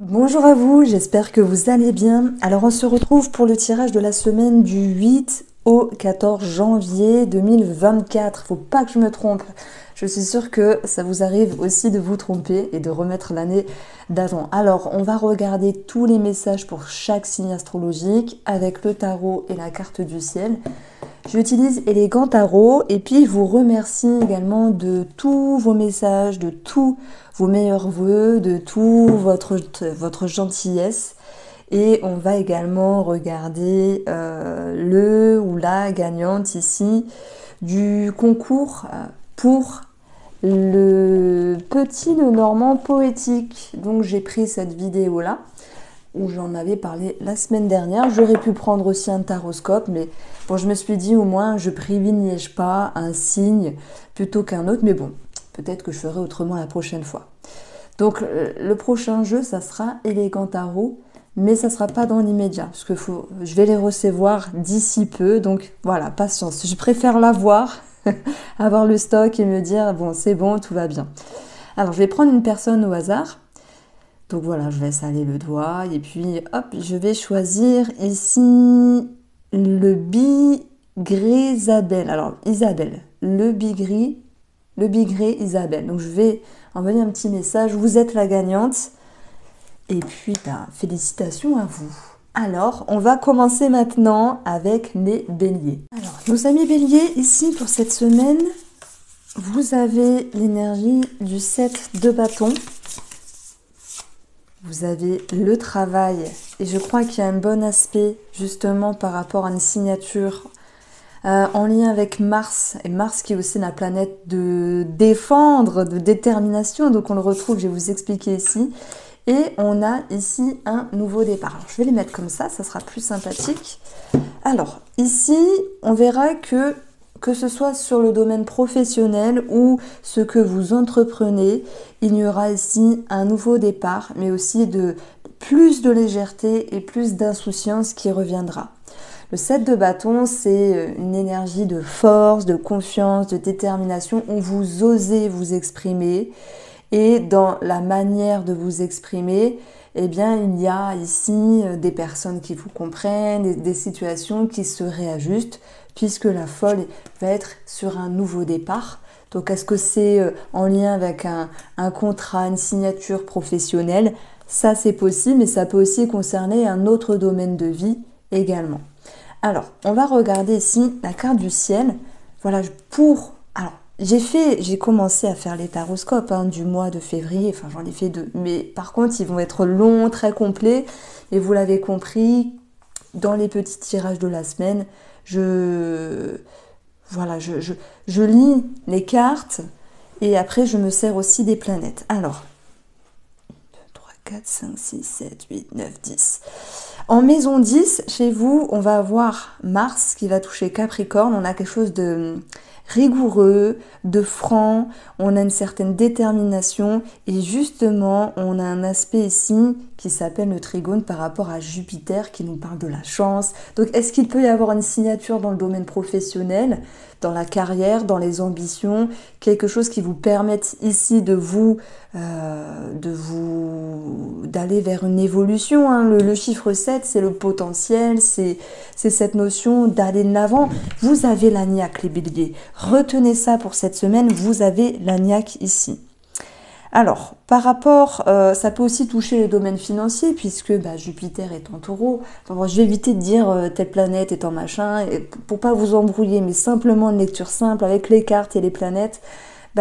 Bonjour à vous, j'espère que vous allez bien. Alors on se retrouve pour le tirage de la semaine du 8 au 14 janvier 2024. Faut pas que je me trompe. Je suis sûre que ça vous arrive aussi de vous tromper et de remettre l'année d'avant. Alors on va regarder tous les messages pour chaque signe astrologique avec le tarot et la carte du ciel. J'utilise Elegant Tarot et puis je vous remercie également de tous vos messages, de tous vos meilleurs voeux, de tout votre gentillesse. Et on va également regarder le ou la gagnante ici du concours pour le petit Lenormand poétique. Donc j'ai pris cette vidéo-là où j'en avais parlé la semaine dernière. J'aurais pu prendre aussi un taroscope, mais bon, je me suis dit au moins je privilégie pas un signe plutôt qu'un autre, mais bon, peut-être que je ferai autrement la prochaine fois. Donc le prochain jeu, ça sera Elegant Tarot, mais ça sera pas dans l'immédiat, parce que je vais les recevoir d'ici peu, donc voilà, patience. Je préfère l'avoir, avoir le stock et me dire, bon, c'est bon, tout va bien. Alors, je vais prendre une personne au hasard. Donc voilà, je laisse aller le doigt et puis hop, je vais choisir ici le bigré Isabelle. Alors Isabelle, le bigré Isabelle. Donc je vais envoyer un petit message, vous êtes la gagnante. Et puis félicitations à vous. Alors, on va commencer maintenant avec les béliers. Alors, nos amis béliers, ici pour cette semaine, vous avez l'énergie du 7 de bâton. Vous avez le travail et je crois qu'il y a un bon aspect justement par rapport à une signature en lien avec Mars. Et Mars qui est aussi la planète de défendre, de détermination. Donc on le retrouve, je vais vous expliquer ici. Et on a ici un nouveau départ. Alors, je vais les mettre comme ça sera plus sympathique. Alors ici, on verra que ce soit sur le domaine professionnel ou ce que vous entreprenez, il y aura ici un nouveau départ, mais aussi plus de légèreté et plus d'insouciance qui reviendra. Le 7 de bâton, c'est une énergie de force, de confiance, de détermination, où vous osez vous exprimer. Et dans la manière de vous exprimer, eh bien, il y a ici des personnes qui vous comprennent, des situations qui se réajustent, puisque la folle va être sur un nouveau départ. Donc, est-ce que c'est en lien avec un contrat, une signature professionnelle? Ça, c'est possible, mais ça peut aussi concerner un autre domaine de vie également. Alors, on va regarder ici la carte du ciel. Voilà, alors, j'ai commencé à faire les taroscopes du mois de février, enfin j'en ai fait 2, mais par contre ils vont être longs, très complets, et vous l'avez compris, dans les petits tirages de la semaine, je lis les cartes, et après je me sers aussi des planètes. Alors, 1, 2, 3, 4, 5, 6, 7, 8, 9, 10... En maison 10, chez vous, on va avoir Mars qui va toucher Capricorne. On a quelque chose de rigoureux, de franc, on a une certaine détermination et justement, on a un aspect ici qui s'appelle le trigone par rapport à Jupiter qui nous parle de la chance. Donc, est-ce qu'il peut y avoir une signature dans le domaine professionnel, dans la carrière, dans les ambitions, quelque chose qui vous permette ici d'aller vers une évolution. Le chiffre 7, c'est le potentiel, c'est cette notion d'aller de l'avant. Vous avez la niaque, les béliers. Retenez ça pour cette semaine, vous avez la niaque ici. Alors, par rapport, ça peut aussi toucher les domaines financiers, puisque Jupiter est en taureau. Enfin, bon, je vais éviter de dire telle planète est en machin, pour pas vous embrouiller, mais simplement une lecture simple avec les cartes et les planètes.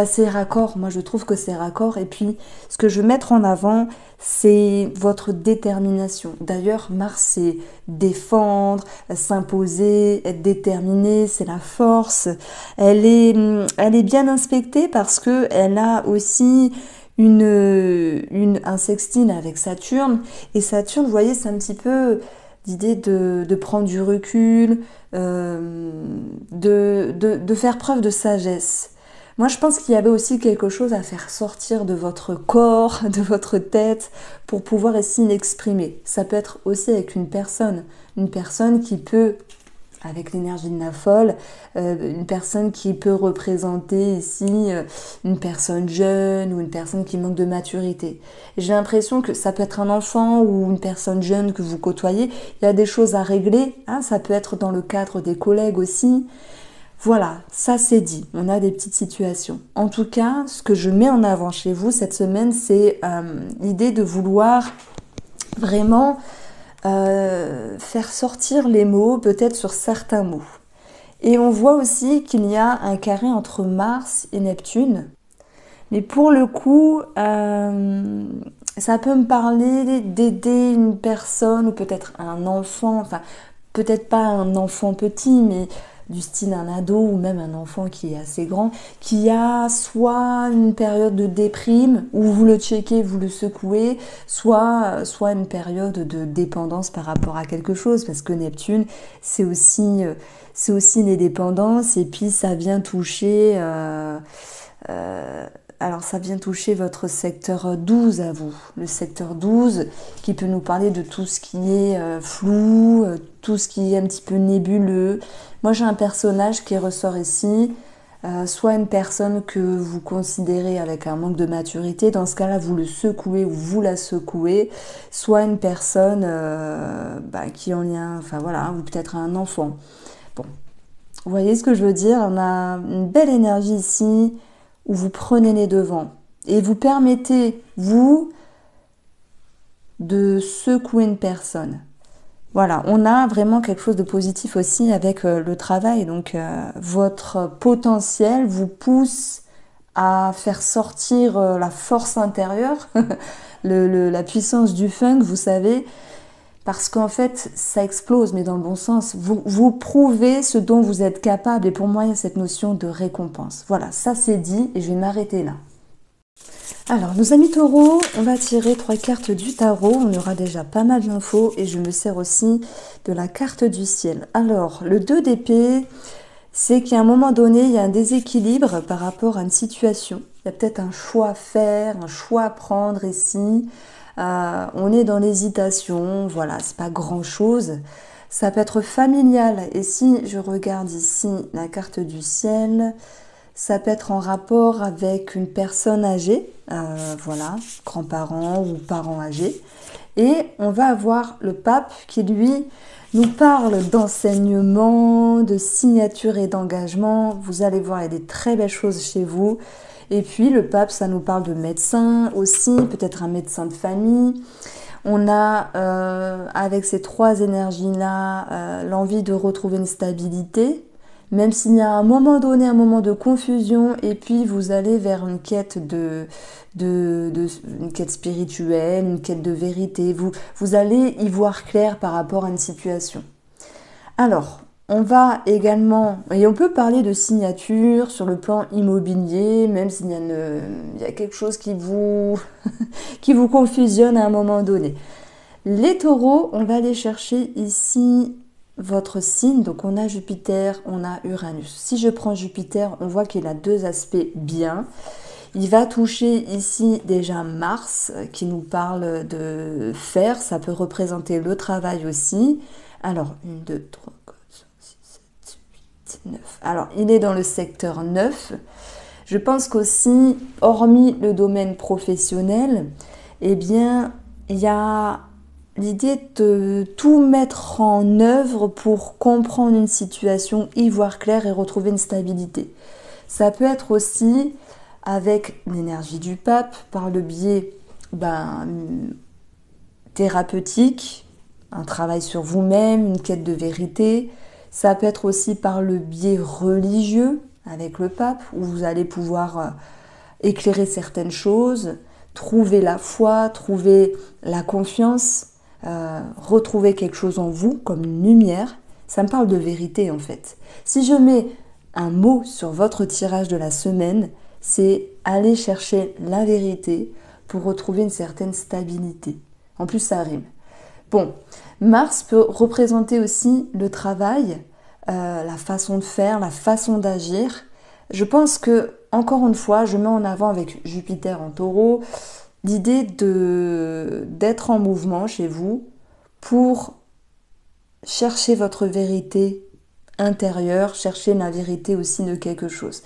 C'est raccord, moi je trouve que c'est raccord. Et puis, ce que je veux mettre en avant, c'est votre détermination. D'ailleurs, Mars, c'est défendre, s'imposer, être déterminé, c'est la force. Elle est bien inspectée parce qu'elle a aussi un sextile avec Saturne. Et Saturne, vous voyez, c'est un petit peu l'idée de prendre du recul, de faire preuve de sagesse. Moi, je pense qu'il y avait aussi quelque chose à faire sortir de votre corps, de votre tête, pour pouvoir ici l'exprimer. Ça peut être aussi avec une personne qui peut avec l'énergie de la folle, une personne qui peut représenter ici une personne jeune ou une personne qui manque de maturité. J'ai l'impression que ça peut être un enfant ou une personne jeune que vous côtoyez, il y a des choses à régler, hein, ça peut être dans le cadre des collègues aussi. Voilà, ça c'est dit, on a des petites situations. En tout cas, ce que je mets en avant chez vous cette semaine, c'est l'idée de vouloir vraiment faire sortir les mots, peut-être sur certains mots. Et on voit aussi qu'il y a un carré entre Mars et Neptune. Mais pour le coup, ça peut me parler d'aider une personne ou peut-être un enfant, enfin peut-être pas un enfant petit, mais du style un ado ou même un enfant qui est assez grand, qui a soit une période de déprime où vous le checkez, vous le secouez, soit une période de dépendance par rapport à quelque chose, parce que Neptune, c'est aussi les dépendances, et puis ça vient toucher... alors ça vient toucher votre secteur 12 à vous, le secteur 12 qui peut nous parler de tout ce qui est flou, tout ce qui est un petit peu nébuleux. Moi j'ai un personnage qui ressort ici, soit une personne que vous considérez avec un manque de maturité, dans ce cas-là vous le secouez ou vous la secouez, soit une personne qui est en lien, enfin voilà, ou peut-être un enfant. Bon, vous voyez ce que je veux dire, on a une belle énergie ici, où vous prenez les devants et vous permettez, vous, de secouer une personne. Voilà, on a vraiment quelque chose de positif aussi avec le travail. Donc, votre potentiel vous pousse à faire sortir la force intérieure, la puissance du feng, vous savez, parce qu'en fait, ça explose, mais dans le bon sens. Vous prouvez ce dont vous êtes capable. Et pour moi, il y a cette notion de récompense. Voilà, ça c'est dit et je vais m'arrêter là. Alors, nos amis taureaux, on va tirer 3 cartes du tarot. On aura déjà pas mal d'infos et je me sers aussi de la carte du ciel. Alors, le 2 d'épée, c'est qu'à un moment donné, il y a un déséquilibre par rapport à une situation. Il y a peut-être un choix à faire, un choix à prendre ici. On est dans l'hésitation, voilà, c'est pas grand chose. Ça peut être familial. Et si je regarde ici la carte du ciel, ça peut être en rapport avec une personne âgée, voilà, grands-parents ou parents âgés. Et on va avoir le pape qui, lui, nous parle d'enseignement, de signature et d'engagement. Vous allez voir, il y a des très belles choses chez vous. Et puis le pape, ça nous parle de médecin aussi, peut-être un médecin de famille. On a, avec ces 3 énergies-là, l'envie de retrouver une stabilité, même s'il y a à un moment donné, un moment de confusion, et puis vous allez vers une quête une quête spirituelle, une quête de vérité. Vous allez y voir clair par rapport à une situation. Alors, on va également, et on peut parler de signature sur le plan immobilier, même s'il y a quelque chose qui vous, qui vous confusionne à un moment donné. Les taureaux, on va aller chercher ici votre signe. Donc on a Jupiter, on a Uranus. Si je prends Jupiter, on voit qu'il a 2 aspects bien. Il va toucher ici déjà Mars, qui nous parle de faire. Ça peut représenter le travail aussi. Alors, 1, 2, 3, 4, 5, 6, 7, 8, 9. Alors, il est dans le secteur 9. Je pense qu'aussi, hormis le domaine professionnel, eh bien, il y a l'idée de tout mettre en œuvre pour comprendre une situation, y voir clair et retrouver une stabilité. Ça peut être aussi avec l'énergie du pape, par le biais thérapeutique, un travail sur vous-même, une quête de vérité. Ça peut être aussi par le biais religieux, avec le pape, où vous allez pouvoir éclairer certaines choses, trouver la foi, trouver la confiance, retrouver quelque chose en vous comme une lumière. Ça me parle de vérité en fait. Si je mets un mot sur votre tirage de la semaine, c'est aller chercher la vérité pour retrouver une certaine stabilité. En plus, ça rime. Bon, Mars peut représenter aussi le travail, la façon de faire, la façon d'agir. Je pense que, encore une fois, je mets en avant avec Jupiter en taureau l'idée d'être en mouvement chez vous pour chercher votre vérité intérieur, chercher la vérité aussi de quelque chose.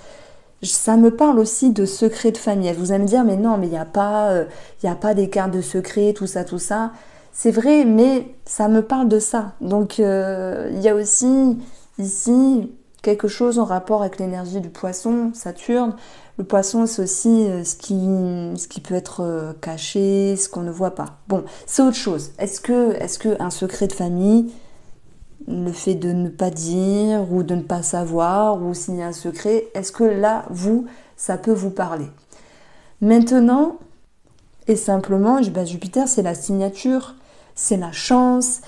Ça me parle aussi de secrets de famille. Vous allez me dire, mais non, mais il y a pas des cartes de secret, tout ça, tout ça. C'est vrai, mais ça me parle de ça. Donc, il y a aussi ici quelque chose en rapport avec l'énergie du poisson, Saturne. Le poisson, c'est aussi ce qui peut être caché, ce qu'on ne voit pas. Bon, c'est autre chose. Est-ce que un secret de famille, le fait de ne pas dire ou de ne pas savoir ou s'il y a un secret, est-ce que là, ça peut vous parler? Maintenant, et simplement, Jupiter, c'est la signature, c'est la chance,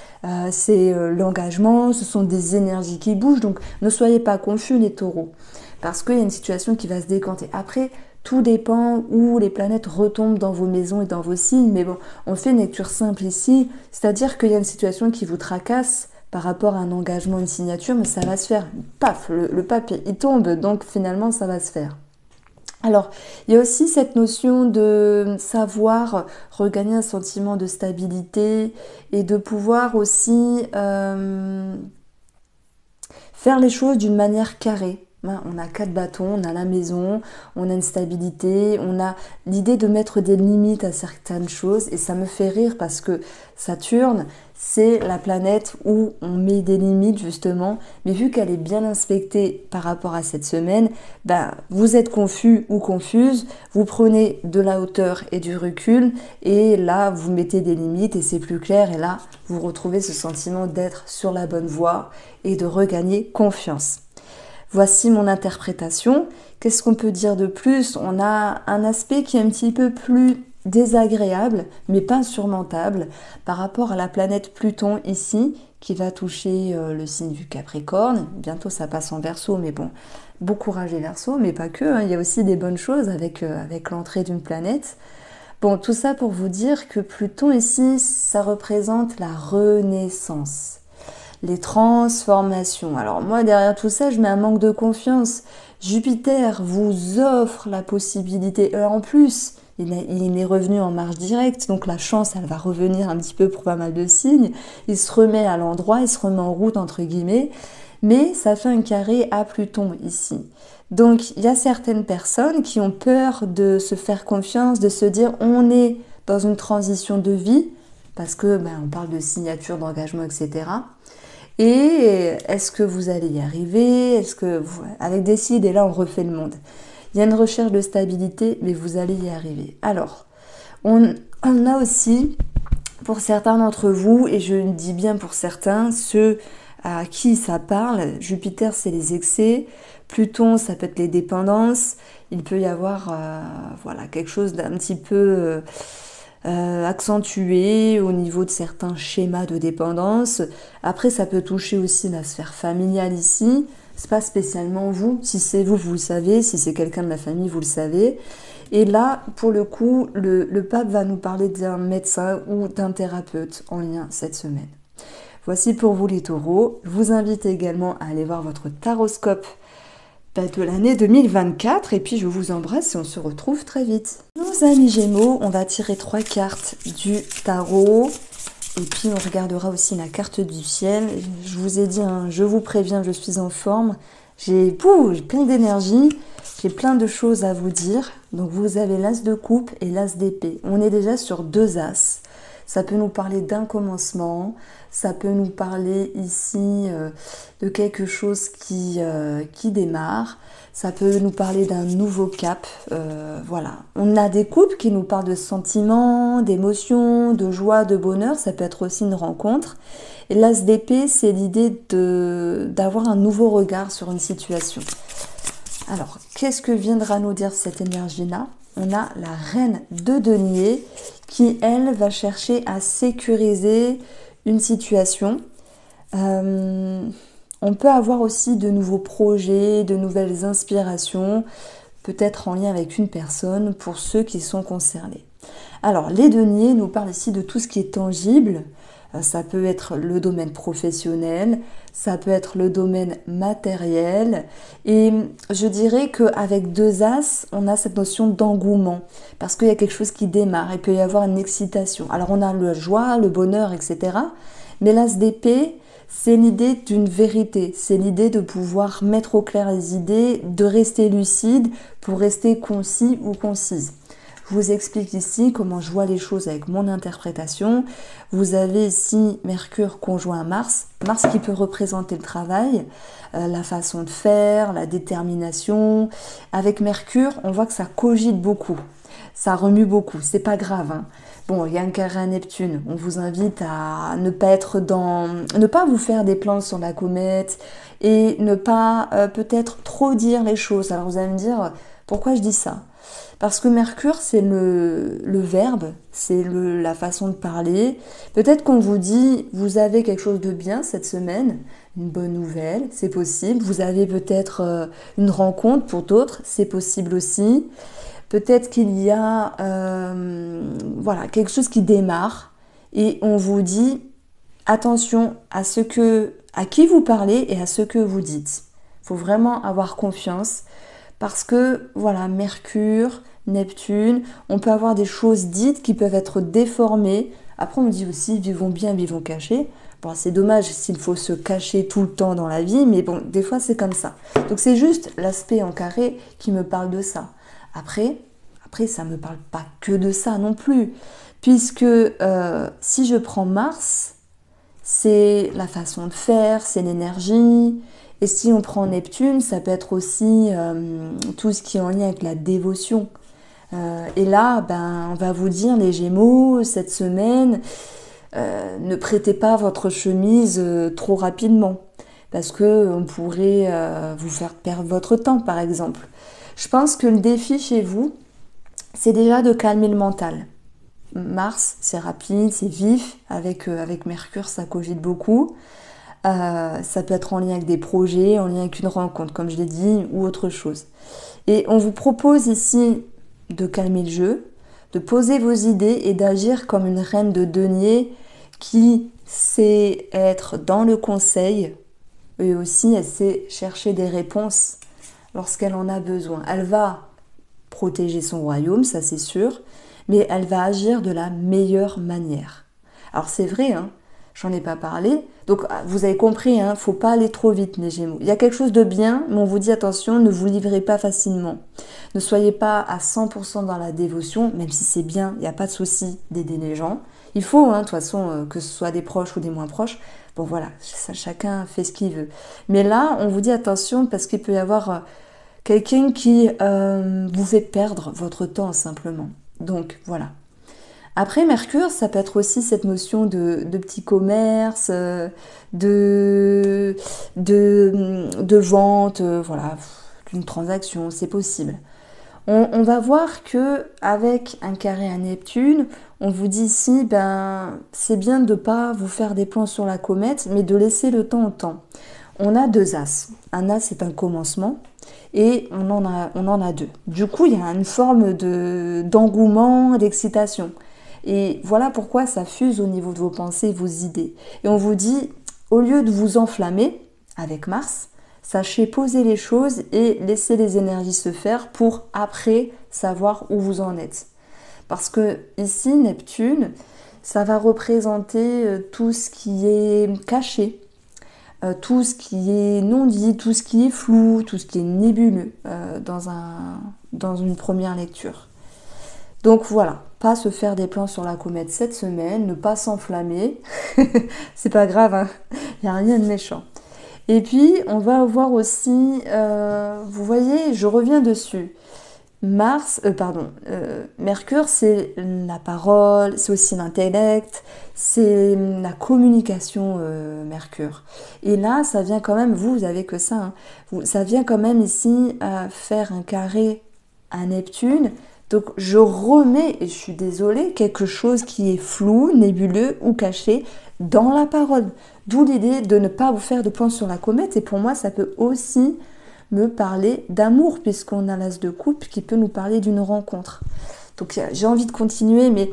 c'est l'engagement, ce sont des énergies qui bougent, donc ne soyez pas confus les taureaux, parce qu'il y a une situation qui va se décanter. Après, tout dépend où les planètes retombent dans vos maisons et dans vos signes, mais bon, on fait une lecture simple ici, c'est-à-dire qu'il y a une situation qui vous tracasse par rapport à un engagement, une signature, mais ça va se faire. Paf, le papier, il tombe, donc finalement, ça va se faire. Alors, il y a aussi cette notion de savoir regagner un sentiment de stabilité et de pouvoir aussi faire les choses d'une manière carrée. On a 4 bâtons, on a la maison, on a une stabilité, on a l'idée de mettre des limites à certaines choses et ça me fait rire parce que Saturne, c'est la planète où on met des limites justement, mais vu qu'elle est bien inspectée par rapport à cette semaine, vous êtes confus ou confuse, vous prenez de la hauteur et du recul et là vous mettez des limites et c'est plus clair et là vous retrouvez ce sentiment d'être sur la bonne voie et de regagner confiance. Voici mon interprétation. Qu'est-ce qu'on peut dire de plus? On a un aspect qui est un petit peu plus désagréable, mais pas insurmontable, par rapport à la planète Pluton ici, qui va toucher le signe du Capricorne. Bientôt ça passe en Verseau, mais bon, bon courage les Verseaux, mais pas que, hein. Il y a aussi des bonnes choses avec l'entrée d'une planète. Bon, tout ça pour vous dire que Pluton ici, ça représente la renaissance. Les transformations. Alors moi, derrière tout ça, je mets un manque de confiance. Jupiter vous offre la possibilité. En plus, il est revenu en marche directe, donc la chance, elle va revenir un petit peu pour pas mal de signes. Il se remet à l'endroit, il se remet en route, entre guillemets. Mais ça fait un carré à Pluton ici. Donc, il y a certaines personnes qui ont peur de se faire confiance, de se dire on est dans une transition de vie, parce que on parle de signature, d'engagement, etc. Et est-ce que vous allez y arriver? Est-ce que avec Décide, et là on refait le monde. Il y a une recherche de stabilité, mais vous allez y arriver. Alors, on a aussi, pour certains d'entre vous, et je dis bien pour certains, ceux à qui ça parle, Jupiter c'est les excès, Pluton ça peut être les dépendances, il peut y avoir quelque chose d'un petit peu accentué au niveau de certains schémas de dépendance. Après, ça peut toucher aussi la sphère familiale ici. C'est pas spécialement vous. Si c'est vous, vous le savez. Si c'est quelqu'un de la famille, vous le savez. Et là, pour le coup, le pape va nous parler d'un médecin ou d'un thérapeute en lien cette semaine. Voici pour vous les taureaux. Je vous invite également à aller voir votre taroscope de l'année 2024 et puis je vous embrasse et on se retrouve très vite. Nos amis Gémeaux, on va tirer 3 cartes du tarot et puis on regardera aussi la carte du ciel. Je vous ai dit, je vous préviens, je suis en forme. J'ai plein d'énergie, j'ai plein de choses à vous dire. Donc vous avez l'as de coupe et l'as d'épée. On est déjà sur 2 as. Ça peut nous parler d'un commencement, ça peut nous parler ici de quelque chose qui démarre, ça peut nous parler d'un nouveau cap, voilà. On a des couples qui nous parlent de sentiments, d'émotions, de joie, de bonheur, ça peut être aussi une rencontre. Et l'as d'épée, c'est l'idée d'avoir un nouveau regard sur une situation. Alors, qu'est-ce que viendra nous dire cette énergie-là? On a la reine de denier qui, elle, va chercher à sécuriser une situation. On peut avoir aussi de nouveaux projets, de nouvelles inspirations, peut-être en lien avec une personne pour ceux qui sont concernés. Alors, les deniers nous parlent ici de tout ce qui est tangible. Ça peut être le domaine professionnel, ça peut être le domaine matériel. Et je dirais qu'avec 2 as, on a cette notion d'engouement. Parce qu'il y a quelque chose qui démarre, il peut y avoir une excitation. Alors on a la joie, le bonheur, etc. Mais l'as d'épée, C'est l'idée d'une vérité, c'est l'idée de pouvoir mettre au clair les idées, de rester lucide pour rester concis ou concise. Je vous explique ici comment je vois les choses avec mon interprétation. Vous avez ici Mercure conjoint à Mars. Mars qui peut représenter le travail, la façon de faire, la détermination. Avec Mercure, on voit que ça cogite beaucoup. Ça remue beaucoup. C'est pas grave, hein. Bon, il y a un carré à Neptune. On vous invite à ne pas vous faire des plans sur la comète et ne pas peut-être trop dire les choses. Alors vous allez me dire, pourquoi je dis ça? Parce que Mercure, c'est le verbe, c'est la façon de parler. Peut-être qu'on vous dit, vous avez quelque chose de bien cette semaine, une bonne nouvelle, c'est possible. Vous avez peut-être une rencontre pour d'autres, c'est possible aussi. Peut-être qu'il y a voilà, quelque chose qui démarre et on vous dit, attention à qui vous parlez et à ce que vous dites. Il faut vraiment avoir confiance. Parce que, voilà, Mercure, Neptune, on peut avoir des choses dites qui peuvent être déformées. Après, on dit aussi, vivons bien, vivons cachés. Bon, c'est dommage s'il faut se cacher tout le temps dans la vie, mais bon, des fois, c'est comme ça. Donc, c'est juste l'aspect en carré qui me parle de ça. Après ça ne me parle pas que de ça non plus. Puisque, si je prends Mars, c'est la façon de faire, c'est l'énergie. Et si on prend Neptune, ça peut être aussi tout ce qui est en lien avec la dévotion. Et là, on va vous dire, les Gémeaux, cette semaine, ne prêtez pas votre chemise trop rapidement. Parce qu'on pourrait vous faire perdre votre temps, par exemple. Je pense que le défi chez vous, c'est déjà de calmer le mental. Mars, c'est rapide, c'est vif. Avec Mercure, ça cogite beaucoup. Ça peut être en lien avec des projets, en lien avec une rencontre, comme je l'ai dit, ou autre chose. Et on vous propose ici de calmer le jeu, de poser vos idées et d'agir comme une reine de denier qui sait être dans le conseil et aussi elle sait chercher des réponses lorsqu'elle en a besoin. Elle va protéger son royaume, ça c'est sûr, mais elle va agir de la meilleure manière. Alors c'est vrai, hein, j'en ai pas parlé. Donc vous avez compris, hein, faut pas aller trop vite les Gémeaux. Il y a quelque chose de bien, mais on vous dit attention, ne vous livrez pas facilement. Ne soyez pas à 100% dans la dévotion, même si c'est bien, il n'y a pas de souci d'aider les gens. Il faut, hein, de toute façon, que ce soit des proches ou des moins proches. Bon voilà, chacun fait ce qu'il veut. Mais là, on vous dit attention parce qu'il peut y avoir quelqu'un qui vous fait perdre votre temps simplement. Donc voilà. Après, Mercure, ça peut être aussi cette notion de petit commerce, de vente, voilà, d'une transaction, c'est possible. On va voir que avec un carré à Neptune, on vous dit ici, c'est bien de ne pas vous faire des plans sur la comète, mais de laisser le temps au temps. On a deux as. Un as, c'est un commencement. Et on en a deux. Du coup, il y a une forme d'engouement, d'excitation. Et voilà pourquoi ça fuse au niveau de vos pensées, vos idées. Et on vous dit, au lieu de vous enflammer avec Mars, sachez poser les choses et laisser les énergies se faire pour après savoir où vous en êtes. Parce que ici, Neptune, ça va représenter tout ce qui est caché, tout ce qui est non dit, tout ce qui est flou, tout ce qui est nébuleux dans une première lecture. Donc voilà, pas se faire des plans sur la comète cette semaine, ne pas s'enflammer, c'est pas grave, hein, il n'y a rien de méchant. Et puis on va voir aussi, vous voyez, je reviens dessus, Mercure, c'est la parole, c'est aussi l'intellect, c'est la communication, Mercure. Et là, ça vient quand même, vous avez que ça, hein, ça vient quand même ici faire un carré à Neptune. Donc je remets, et je suis désolée, quelque chose qui est flou, nébuleux ou caché dans la parole. D'où l'idée de ne pas vous faire de plans sur la comète. Et pour moi, ça peut aussi me parler d'amour, puisqu'on a l'as de coupe qui peut nous parler d'une rencontre. Donc j'ai envie de continuer, mais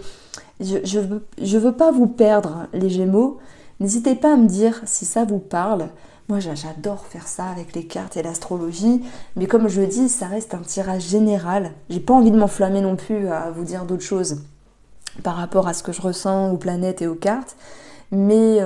je veux pas vous perdre, les Gémeaux. N'hésitez pas à me dire si ça vous parle. Moi, j'adore faire ça avec les cartes et l'astrologie, mais comme je le dis, ça reste un tirage général. J'ai pas envie de m'enflammer non plus à vous dire d'autres choses par rapport à ce que je ressens aux planètes et aux cartes, mais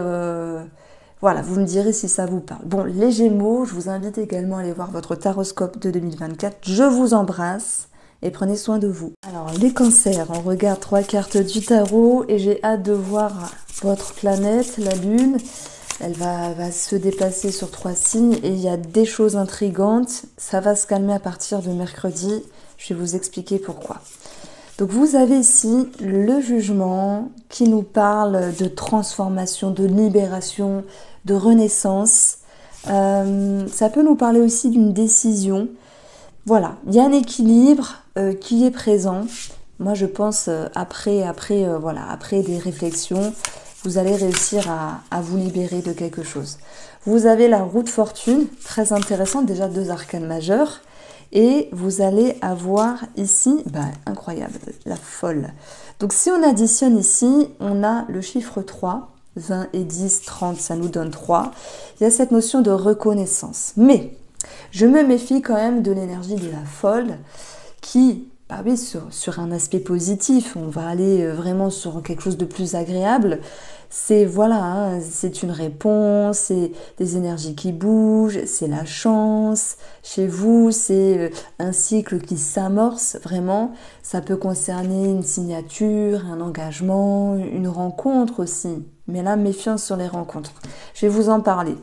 Voilà, vous me direz si ça vous parle. Bon, les Gémeaux, je vous invite également à aller voir votre taroscope de 2024. Je vous embrasse et prenez soin de vous. Alors, les cancers, on regarde 3 cartes du tarot et j'ai hâte de voir votre planète, la Lune. Elle va se déplacer sur 3 signes et il y a des choses intrigantes. Ça va se calmer à partir de mercredi. Je vais vous expliquer pourquoi. Donc vous avez ici le jugement qui nous parle de transformation, de libération, de renaissance. Ça peut nous parler aussi d'une décision. Voilà, il y a un équilibre qui est présent. Moi je pense après des réflexions, vous allez réussir à vous libérer de quelque chose. Vous avez la roue de fortune, très intéressante, déjà 2 arcanes majeurs. Et vous allez avoir ici, incroyable, la folle. Donc si on additionne ici, on a le chiffre 3, 20 et 10, 30, ça nous donne 3. Il y a cette notion de reconnaissance. Mais je me méfie quand même de l'énergie de la folle qui, oui, sur un aspect positif, on va aller vraiment sur quelque chose de plus agréable. C'est c'est une réponse, c'est des énergies qui bougent, c'est la chance. Chez vous, c'est un cycle qui s'amorce vraiment. Ça peut concerner une signature, un engagement, une rencontre aussi. Mais là, méfiance sur les rencontres. Je vais vous en parler.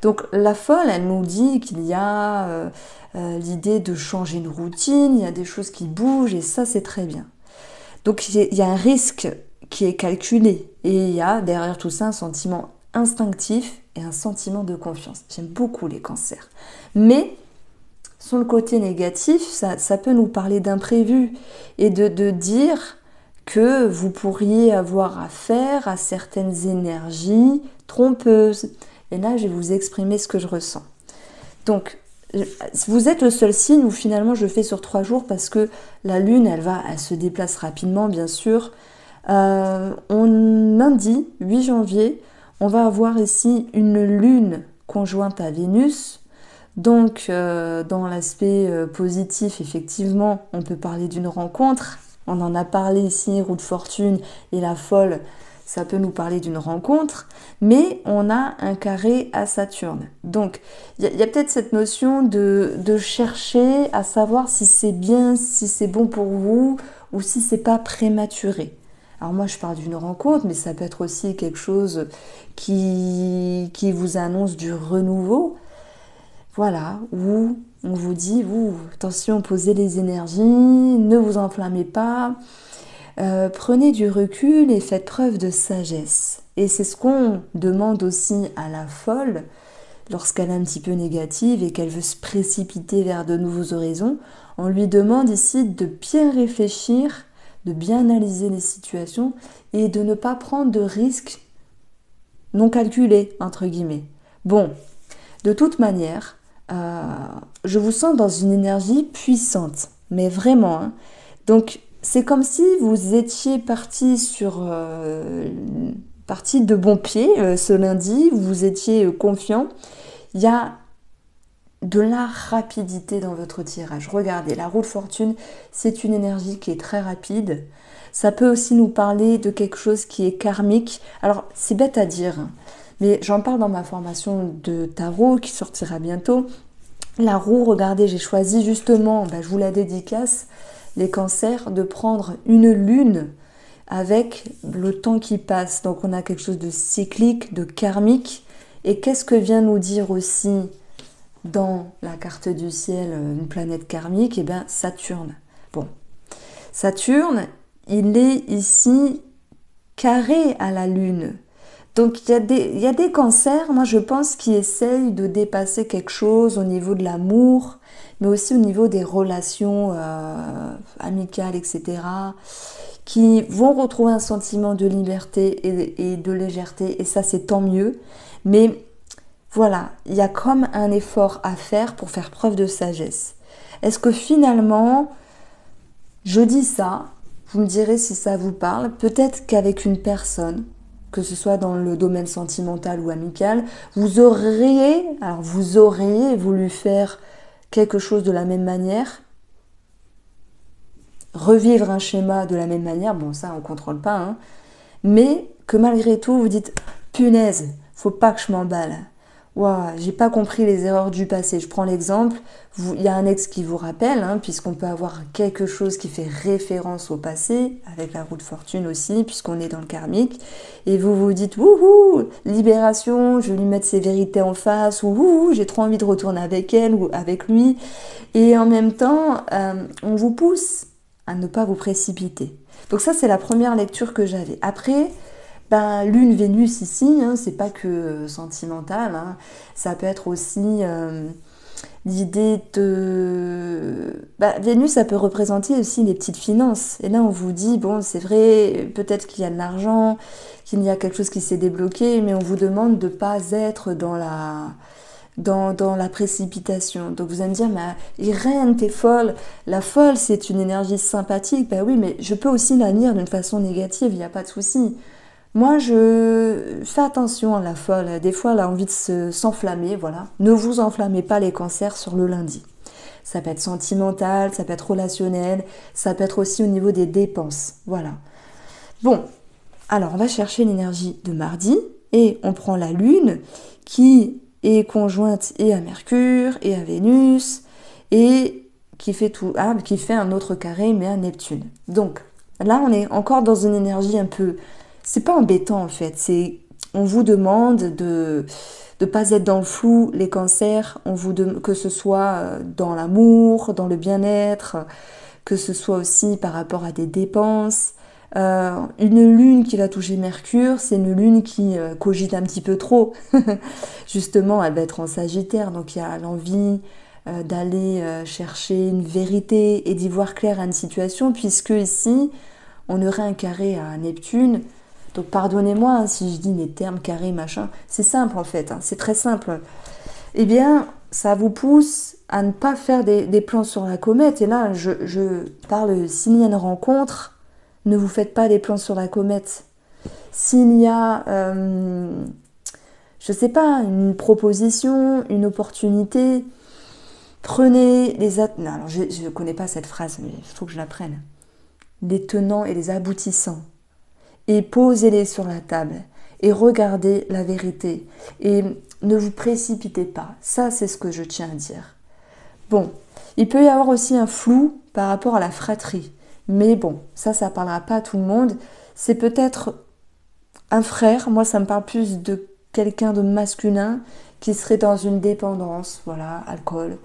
Donc la folle, elle nous dit qu'il y a l'idée de changer une routine, il y a des choses qui bougent et ça, c'est très bien. Donc il y a un risque qui est calculé. Et il y a derrière tout ça un sentiment instinctif et un sentiment de confiance. J'aime beaucoup les cancers. Mais sur le côté négatif, ça peut nous parler d'imprévu et de dire que vous pourriez avoir affaire à certaines énergies trompeuses. Et là, je vais vous exprimer ce que je ressens. Donc, vous êtes le seul signe où finalement je fais sur 3 jours parce que la Lune, elle se déplace rapidement, bien sûr. Lundi 8 janvier, on va avoir ici une lune conjointe à Vénus. Donc, dans l'aspect positif, effectivement, on peut parler d'une rencontre. On en a parlé ici, roue de fortune et la folle, ça peut nous parler d'une rencontre. Mais on a un carré à Saturne. Donc, il y a peut-être cette notion de chercher à savoir si c'est bien, si c'est bon pour vous ou si c'est pas prématuré. Alors moi, je parle d'une rencontre, mais ça peut être aussi quelque chose qui vous annonce du renouveau. Voilà, où on vous dit, attention, posez les énergies, ne vous enflammez pas, prenez du recul et faites preuve de sagesse. Et c'est ce qu'on demande aussi à la folle lorsqu'elle est un petit peu négative et qu'elle veut se précipiter vers de nouveaux horizons. On lui demande ici de bien réfléchir, de bien analyser les situations et de ne pas prendre de risques non calculés, entre guillemets. Bon, de toute manière, je vous sens dans une énergie puissante, mais vraiment. Hein. Donc, c'est comme si vous étiez parti de bon pied ce lundi, vous étiez confiant. Il y a de la rapidité dans votre tirage. Regardez, la roue de fortune, c'est une énergie qui est très rapide. Ça peut aussi nous parler de quelque chose qui est karmique. Alors, c'est bête à dire, hein, mais j'en parle dans ma formation de tarot qui sortira bientôt. La roue, regardez, j'ai choisi justement, je vous la dédicace, les cancers, de prendre une lune avec le temps qui passe. Donc, on a quelque chose de cyclique, de karmique. Et qu'est-ce que vient nous dire aussi dans la carte du ciel, une planète karmique? Eh bien, Saturne. Bon, Saturne, il est ici carré à la Lune. Donc, il y a des cancers, moi je pense, qui essayent de dépasser quelque chose au niveau de l'amour, mais aussi au niveau des relations amicales, etc., qui vont retrouver un sentiment de liberté et de légèreté, et ça c'est tant mieux. Mais voilà, il y a comme un effort à faire pour faire preuve de sagesse. Est-ce que finalement, je dis ça, vous me direz si ça vous parle, peut-être qu'avec une personne, que ce soit dans le domaine sentimental ou amical, vous auriez voulu faire quelque chose de la même manière, revivre un schéma de la même manière, bon ça on ne contrôle pas, hein, mais que malgré tout vous dites, punaise, faut pas que je m'emballe. Ouah, j'ai pas compris les erreurs du passé. Je prends l'exemple, il y a un ex qui vous rappelle, hein, puisqu'on peut avoir quelque chose qui fait référence au passé, avec la roue de fortune aussi, puisqu'on est dans le karmique, et vous vous dites, wouhou, libération, je vais lui mettre ses vérités en face, ou wouhou, j'ai trop envie de retourner avec elle ou avec lui, et en même temps, on vous pousse à ne pas vous précipiter. Donc ça, c'est la première lecture que j'avais. Après, ben, Lune, Vénus ici, hein, c'est pas que sentimental, hein, ça peut être aussi l'idée de... Ben, Vénus, ça peut représenter aussi les petites finances. Et là, on vous dit, bon, c'est vrai, peut-être qu'il y a de l'argent, qu'il y a quelque chose qui s'est débloqué, mais on vous demande de ne pas être dans la précipitation. Donc vous allez me dire, mais Irène, t'es folle. La folle, c'est une énergie sympathique. Ben oui, mais je peux aussi la lire d'une façon négative, il n'y a pas de souci. Moi, je fais attention à la folle. Des fois, elle a envie de s'enflammer, voilà. Ne vous enflammez pas les cancers sur le lundi. Ça peut être sentimental, ça peut être relationnel, ça peut être aussi au niveau des dépenses, voilà. Bon, alors on va chercher l'énergie de mardi et on prend la Lune qui est conjointe et à Mercure et à Vénus et qui fait un autre carré mais à Neptune. Donc là, on est encore dans une énergie un peu... C'est pas embêtant en fait, on vous demande de ne pas être dans le flou, les cancers, que ce soit dans l'amour, dans le bien-être, que ce soit aussi par rapport à des dépenses. Une lune qui va toucher Mercure, c'est une lune qui cogite un petit peu trop. Justement, elle va être en Sagittaire, donc il y a l'envie d'aller chercher une vérité et d'y voir clair à une situation, puisque ici, on aurait un carré à Neptune. Donc pardonnez-moi hein, si je dis les termes carrés, machin. C'est simple en fait, hein, c'est très simple. Eh bien, ça vous pousse à ne pas faire des plans sur la comète. Et là, je parle, s'il y a une rencontre, ne vous faites pas des plans sur la comète. S'il y a, je sais pas, une proposition, une opportunité, prenez les... Non, alors je ne connais pas cette phrase, mais il faut que je la prenne. Les tenants et les aboutissants. Et posez-les sur la table et regardez la vérité et ne vous précipitez pas. Ça, c'est ce que je tiens à dire. Bon, il peut y avoir aussi un flou par rapport à la fratrie. Mais bon, ça parlera pas à tout le monde. C'est peut-être un frère. Moi, ça me parle plus de quelqu'un de masculin qui serait dans une dépendance. Voilà, alcool.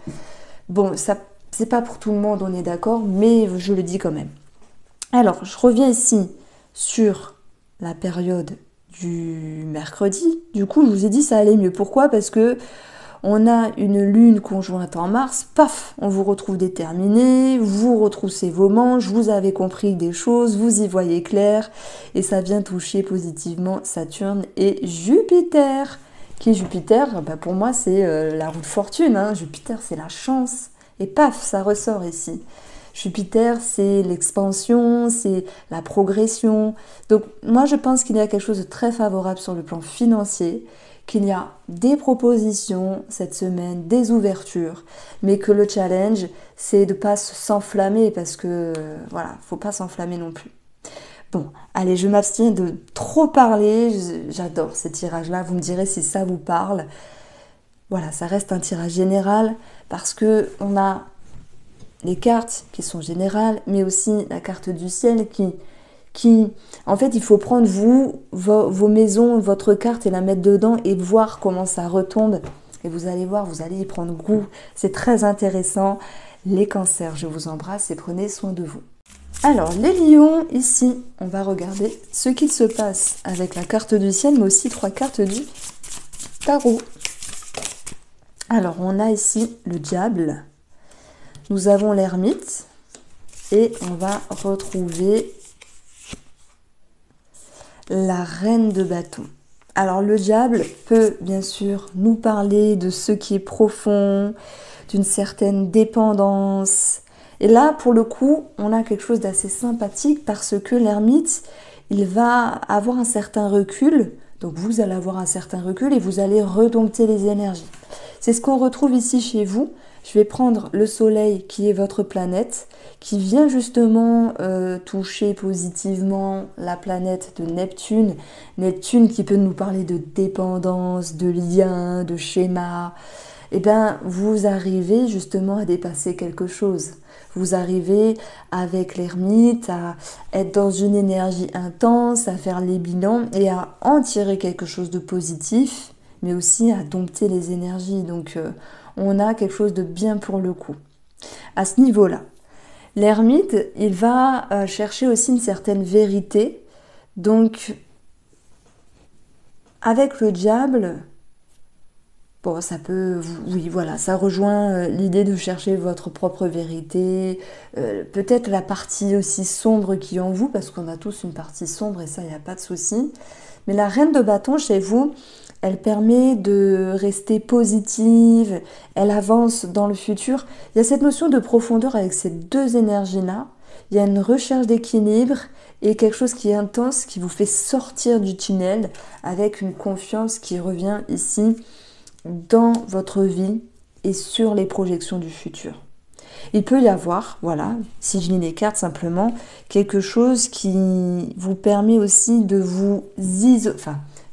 Bon, ça, c'est pas pour tout le monde, on est d'accord, mais je le dis quand même. Alors, je reviens ici sur la période du mercredi. Du coup, je vous ai dit ça allait mieux. Pourquoi? Parce que on a une lune conjointe en mars, paf, on vous retrouve déterminé, vous retroussez vos manches, vous avez compris des choses, vous y voyez clair, et ça vient toucher positivement Saturne et Jupiter. Qui est Jupiter? Bah pour moi, c'est la roue de fortune. Hein. Jupiter, c'est la chance. Et paf, ça ressort ici. Jupiter, c'est l'expansion, c'est la progression. Donc moi, je pense qu'il y a quelque chose de très favorable sur le plan financier, qu'il y a des propositions cette semaine, des ouvertures, mais que le challenge, c'est de ne pas s'enflammer parce que, voilà, faut pas s'enflammer non plus. Bon, allez, je m'abstiens de trop parler, j'adore ces tirages-là, vous me direz si ça vous parle. Voilà, ça reste un tirage général parce que on a les cartes qui sont générales, mais aussi la carte du ciel qui en fait, il faut prendre vos maisons, votre carte et la mettre dedans et voir comment ça retombe. Et vous allez voir, vous allez y prendre goût. C'est très intéressant. Les cancers, je vous embrasse et prenez soin de vous. Alors, les lions, ici, on va regarder ce qu'il se passe avec la carte du ciel, mais aussi 3 cartes du tarot. Alors, on a ici le diable. Nous avons l'ermite. Et on va retrouver la reine de bâton. Alors le diable peut bien sûr nous parler de ce qui est profond, d'une certaine dépendance. Et là, pour le coup, on a quelque chose d'assez sympathique parce que l'ermite, il va avoir un certain recul Donc vous allez avoir un certain recul et vous allez redompter les énergies. C'est ce qu'on retrouve ici chez vous. Je vais prendre le soleil qui est votre planète, qui vient justement toucher positivement la planète de Neptune. Neptune qui peut nous parler de dépendance, de lien, de schéma. Eh bien, vous arrivez justement à dépasser quelque chose. Vous arrivez avec l'ermite à être dans une énergie intense, à faire les bilans et à en tirer quelque chose de positif, mais aussi à dompter les énergies. Donc, on a quelque chose de bien pour le coup. À ce niveau-là, l'ermite, il va chercher aussi une certaine vérité. Donc, avec le diable, bon, ça peut, oui, voilà, ça rejoint l'idée de chercher votre propre vérité, peut-être la partie aussi sombre qui est en vous, parce qu'on a tous une partie sombre et ça, il n'y a pas de souci. Mais la reine de bâton chez vous, elle permet de rester positive, elle avance dans le futur. Il y a cette notion de profondeur avec ces deux énergies-là. Il y a une recherche d'équilibre et quelque chose qui est intense, qui vous fait sortir du tunnel avec une confiance qui revient ici dans votre vie et sur les projections du futur. Il peut y avoir, voilà, si je lis les cartes simplement, quelque chose qui vous permet aussi de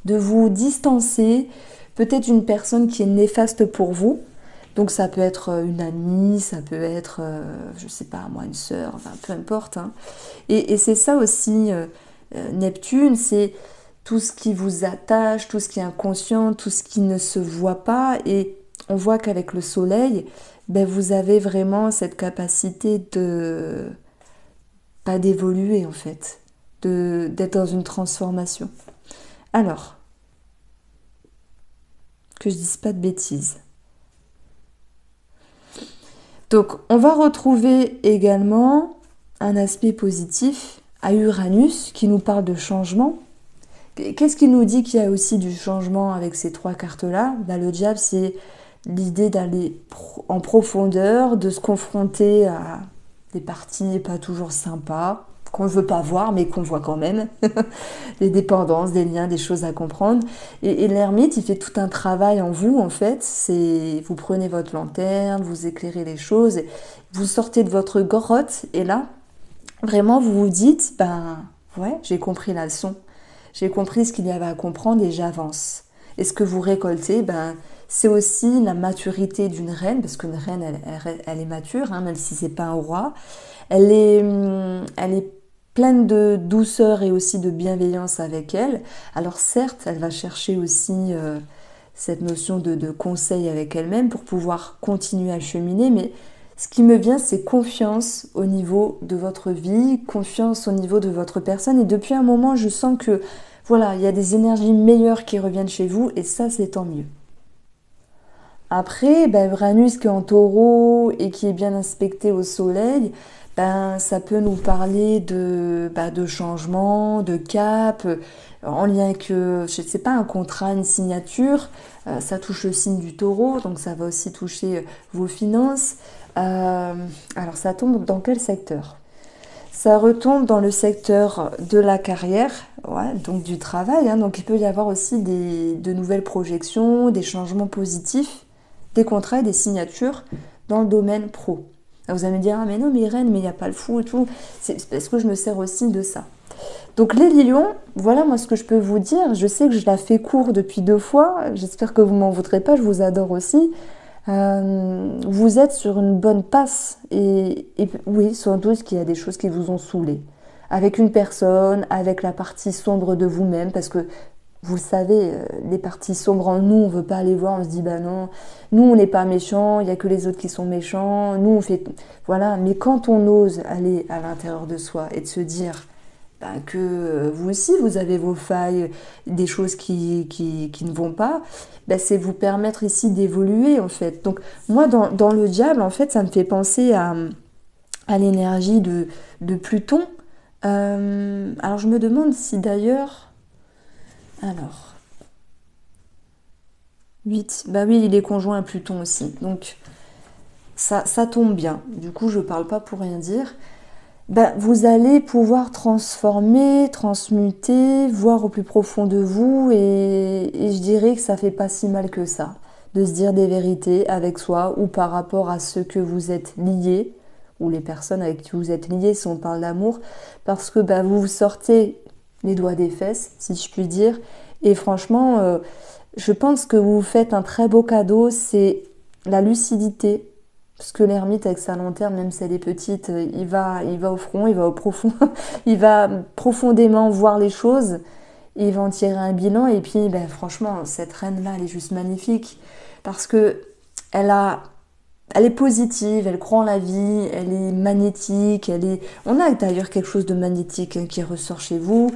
de vous distancer, peut-être une personne qui est néfaste pour vous. Donc ça peut être une amie, ça peut être, je sais pas moi, une sœur, enfin peu importe. Hein. Et c'est ça aussi, Neptune, c'est tout ce qui vous attache, tout ce qui est inconscient, tout ce qui ne se voit pas. Et on voit qu'avec le soleil, ben vous avez vraiment cette capacité de, pas d'évoluer en fait, d'être dans une transformation. Alors, que je dise pas de bêtises. Donc, on va retrouver également un aspect positif à Uranus qui nous parle de changement. Qu'est-ce qui nous dit qu'il y a aussi du changement avec ces trois cartes-là? Ben, le diable, c'est l'idée d'aller en profondeur, de se confronter à des parties pas toujours sympas, qu'on ne veut pas voir, mais qu'on voit quand même. Des dépendances, des liens, des choses à comprendre. Et l'ermite, il fait tout un travail en vous, en fait. C'est, vous prenez votre lanterne, vous éclairez les choses, vous sortez de votre grotte, et là, vraiment, vous vous dites, ben, ouais, j'ai compris la leçon. J'ai compris ce qu'il y avait à comprendre et j'avance. Et ce que vous récoltez, ben, c'est aussi la maturité d'une reine, parce qu'une reine, elle est mature, hein, même si c'est pas un roi. Elle est pleine de douceur et aussi de bienveillance avec elle. Alors certes, elle va chercher aussi cette notion de conseil avec elle-même pour pouvoir continuer à cheminer, mais ce qui me vient, c'est confiance au niveau de votre vie, confiance au niveau de votre personne. Et depuis un moment, je sens que voilà, il y a des énergies meilleures qui reviennent chez vous et ça, c'est tant mieux. Après, ben, Uranus qui est en taureau et qui est bien inspecté au soleil, ben, ça peut nous parler de changement, de cap, en lien avec, je ne sais pas, un contrat, une signature. Ça touche le signe du taureau, donc ça va aussi toucher vos finances. Alors ça tombe dans quel secteur? Ça retombe dans le secteur de la carrière, ouais, donc du travail. Hein, donc il peut y avoir aussi de nouvelles projections, des changements positifs, des contrats et des signatures dans le domaine pro. Alors vous allez me dire, ah mais non, mais Irène, mais il n'y a pas le fou et tout. C'est parce que je me sers aussi de ça. Donc les lions, voilà moi ce que je peux vous dire. Je sais que je la fais court depuis 2 fois. J'espère que vous m'en voudrez pas, je vous adore aussi. Vous êtes sur une bonne passe et oui, sans doute qu'il y a des choses qui vous ont saoulé. Avec une personne, avec la partie sombre de vous-même, parce que vous le savez, les parties sombres en nous, on ne veut pas les voir, on se dit bah non, nous on n'est pas méchants, il n'y a que les autres qui sont méchants, nous on fait... Voilà, mais quand on ose aller à l'intérieur de soi et de se dire ben, que vous aussi vous avez vos failles, des choses qui ne vont pas, ben, c'est vous permettre ici d'évoluer en fait. Donc moi dans le diable en fait ça me fait penser à l'énergie de Pluton. Alors je me demande si d'ailleurs... Alors... 8, bah oui il est conjoint à Pluton aussi, donc ça tombe bien. Du coup je parle pas pour rien dire. bah, vous allez pouvoir transformer, transmuter, voir au plus profond de vous et je dirais que ça fait pas si mal que ça de se dire des vérités avec soi ou par rapport à ceux que vous êtes liés ou les personnes avec qui vous êtes liés si on parle d'amour parce que bah, vous vous sortez les doigts des fesses si je puis dire et franchement je pense que vous faites un très beau cadeau, c'est la lucidité. Parce que l'ermite, avec sa lanterne, même si elle est petite, il va au front, il va au profond, il va profondément voir les choses, il va en tirer un bilan. Et puis, ben, franchement, cette reine-là, elle est juste magnifique. Parce que elle a, elle est positive, elle croit en la vie, elle est magnétique, elle est... On a d'ailleurs quelque chose de magnétique hein, qui ressort chez vous,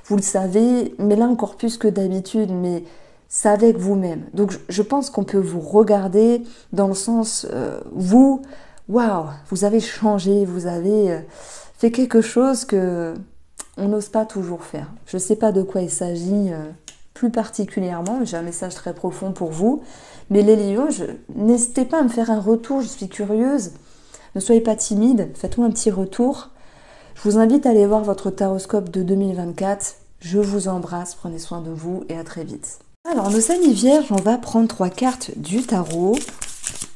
vous le savez, mais là encore plus que d'habitude, mais c'est avec vous-même. Donc je pense qu'on peut vous regarder dans le sens, vous, waouh, vous avez changé, vous avez fait quelque chose que on n'ose pas toujours faire. Je ne sais pas de quoi il s'agit plus particulièrement, j'ai un message très profond pour vous, mais les lions, n'hésitez pas à me faire un retour, je suis curieuse. Ne soyez pas timide, faites-moi un petit retour. Je vous invite à aller voir votre taroscope de 2024. Je vous embrasse, prenez soin de vous et à très vite. Alors, nos amis vierges, on va prendre 3 cartes du tarot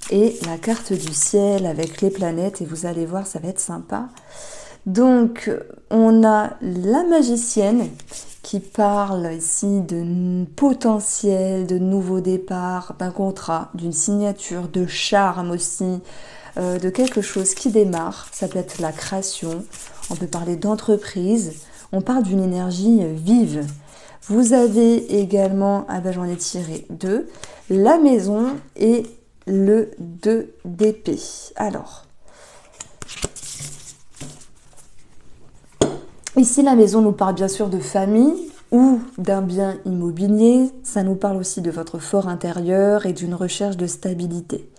et la carte du ciel avec les planètes et vous allez voir, ça va être sympa. Donc, on a la magicienne qui parle ici de potentiel, de nouveau départ, d'un contrat, d'une signature, de charme aussi, de quelque chose qui démarre. Ça peut être la création, on peut parler d'entreprise, on parle d'une énergie vive. Vous avez également, ah ben j'en ai tiré 2, la maison et le 2 d'épée. Alors, ici la maison nous parle bien sûr de famille ou d'un bien immobilier. Ça nous parle aussi de votre fort intérieur et d'une recherche de stabilité.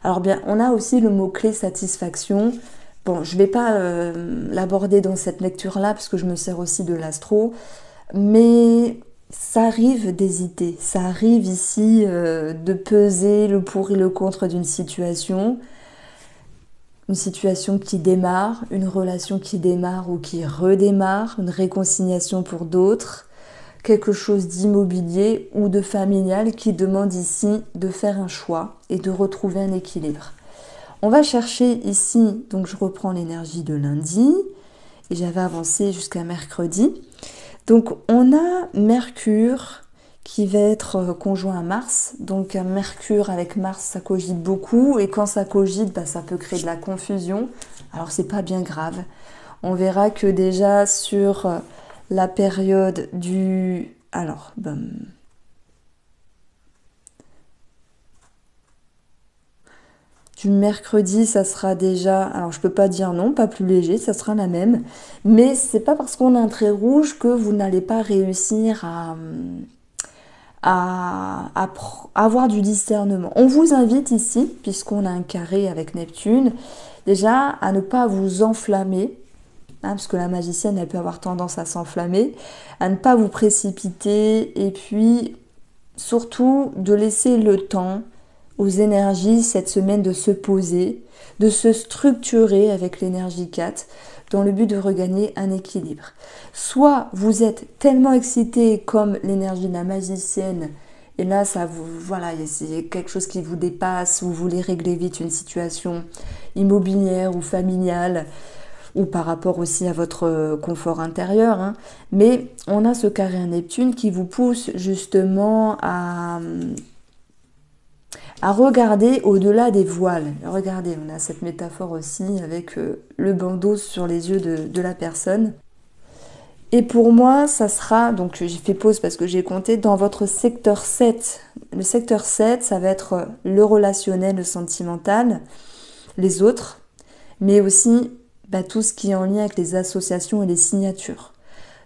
Alors bien, on a aussi le mot-clé satisfaction. Bon, je ne vais pas l'aborder dans cette lecture-là parce que je me sers aussi de l'astro, mais ça arrive d'hésiter, ça arrive ici de peser le pour et le contre d'une situation. Une situation qui démarre, une relation qui démarre ou qui redémarre, une réconciliation pour d'autres, quelque chose d'immobilier ou de familial qui demande ici de faire un choix et de retrouver un équilibre. On va chercher ici, donc je reprends l'énergie de lundi, et j'avais avancé jusqu'à mercredi. Donc on a Mercure qui va être conjoint à Mars. Donc Mercure avec Mars, ça cogite beaucoup, et quand ça cogite, bah, ça peut créer de la confusion. Alors c'est pas bien grave. On verra que déjà sur la période du... Alors, du mercredi, ça sera déjà, alors je peux pas dire non, pas plus léger, ça sera la même, mais c'est pas parce qu'on a un trait rouge que vous n'allez pas réussir à avoir du discernement. On vous invite ici, puisqu'on a un carré avec Neptune, déjà à ne pas vous enflammer, hein, parce que la magicienne, elle peut avoir tendance à s'enflammer, à ne pas vous précipiter, et puis surtout de laisser le temps aux énergies cette semaine de se poser, de se structurer avec l'énergie 4 dans le but de regagner un équilibre. Soit vous êtes tellement excité comme l'énergie de la magicienne et là ça vous voilà, c'est quelque chose qui vous dépasse, vous voulez régler vite une situation immobilière ou familiale ou par rapport aussi à votre confort intérieur, hein. Mais on a ce carré à Neptune qui vous pousse justement à regarder au-delà des voiles. Regardez, on a cette métaphore aussi avec le bandeau sur les yeux de la personne. Et pour moi, ça sera, donc j'ai fait pause parce que j'ai compté, dans votre secteur 7. Le secteur 7, ça va être le relationnel, le sentimental, les autres, mais aussi tout ce qui est en lien avec les associations et les signatures.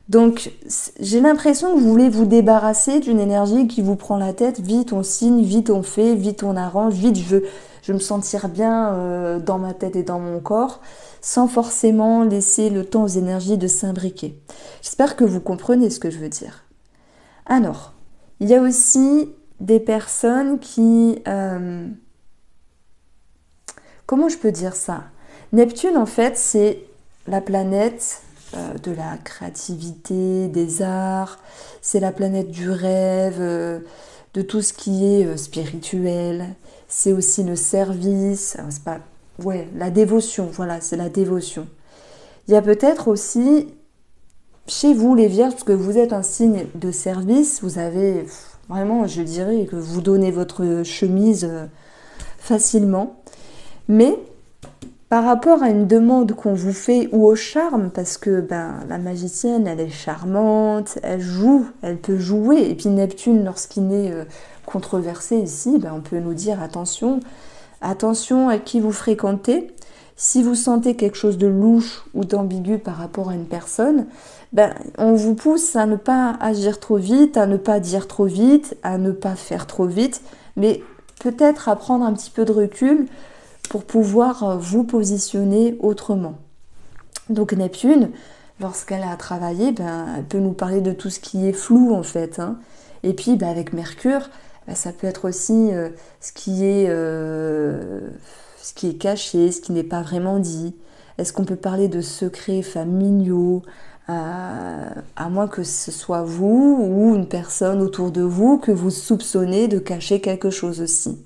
Donc, j'ai l'impression que vous voulez vous débarrasser d'une énergie qui vous prend la tête. Vite, on signe, vite, on fait, vite, on arrange, vite, je veux me sentir bien dans ma tête et dans mon corps, sans forcément laisser le temps aux énergies de s'imbriquer. J'espère que vous comprenez ce que je veux dire. Alors, il y a aussi des personnes qui... comment je peux dire ça ? Neptune, en fait, c'est la planète de la créativité, des arts, c'est la planète du rêve, de tout ce qui est spirituel, c'est aussi le service, c'est pas, ouais, la dévotion, voilà, c'est la dévotion. Il y a peut-être aussi chez vous les Vierges, parce que vous êtes un signe de service, vous avez vraiment, je dirais que vous donnez votre chemise facilement, mais par rapport à une demande qu'on vous fait ou au charme, parce que la magicienne, elle est charmante, elle joue, elle peut jouer, et puis Neptune, lorsqu'il est controversé ici, on peut nous dire attention, attention à qui vous fréquentez. Si vous sentez quelque chose de louche ou d'ambigu par rapport à une personne, on vous pousse à ne pas agir trop vite, à ne pas dire trop vite, à ne pas faire trop vite, mais peut-être à prendre un petit peu de recul pour pouvoir vous positionner autrement. Donc Neptune, lorsqu'elle a travaillé, elle peut nous parler de tout ce qui est flou en fait. Et puis avec Mercure, ça peut être aussi ce qui est caché, ce qui n'est pas vraiment dit. Est-ce qu'on peut parler de secrets familiaux, à moins que ce soit vous ou une personne autour de vous que vous soupçonnez de cacher quelque chose aussi.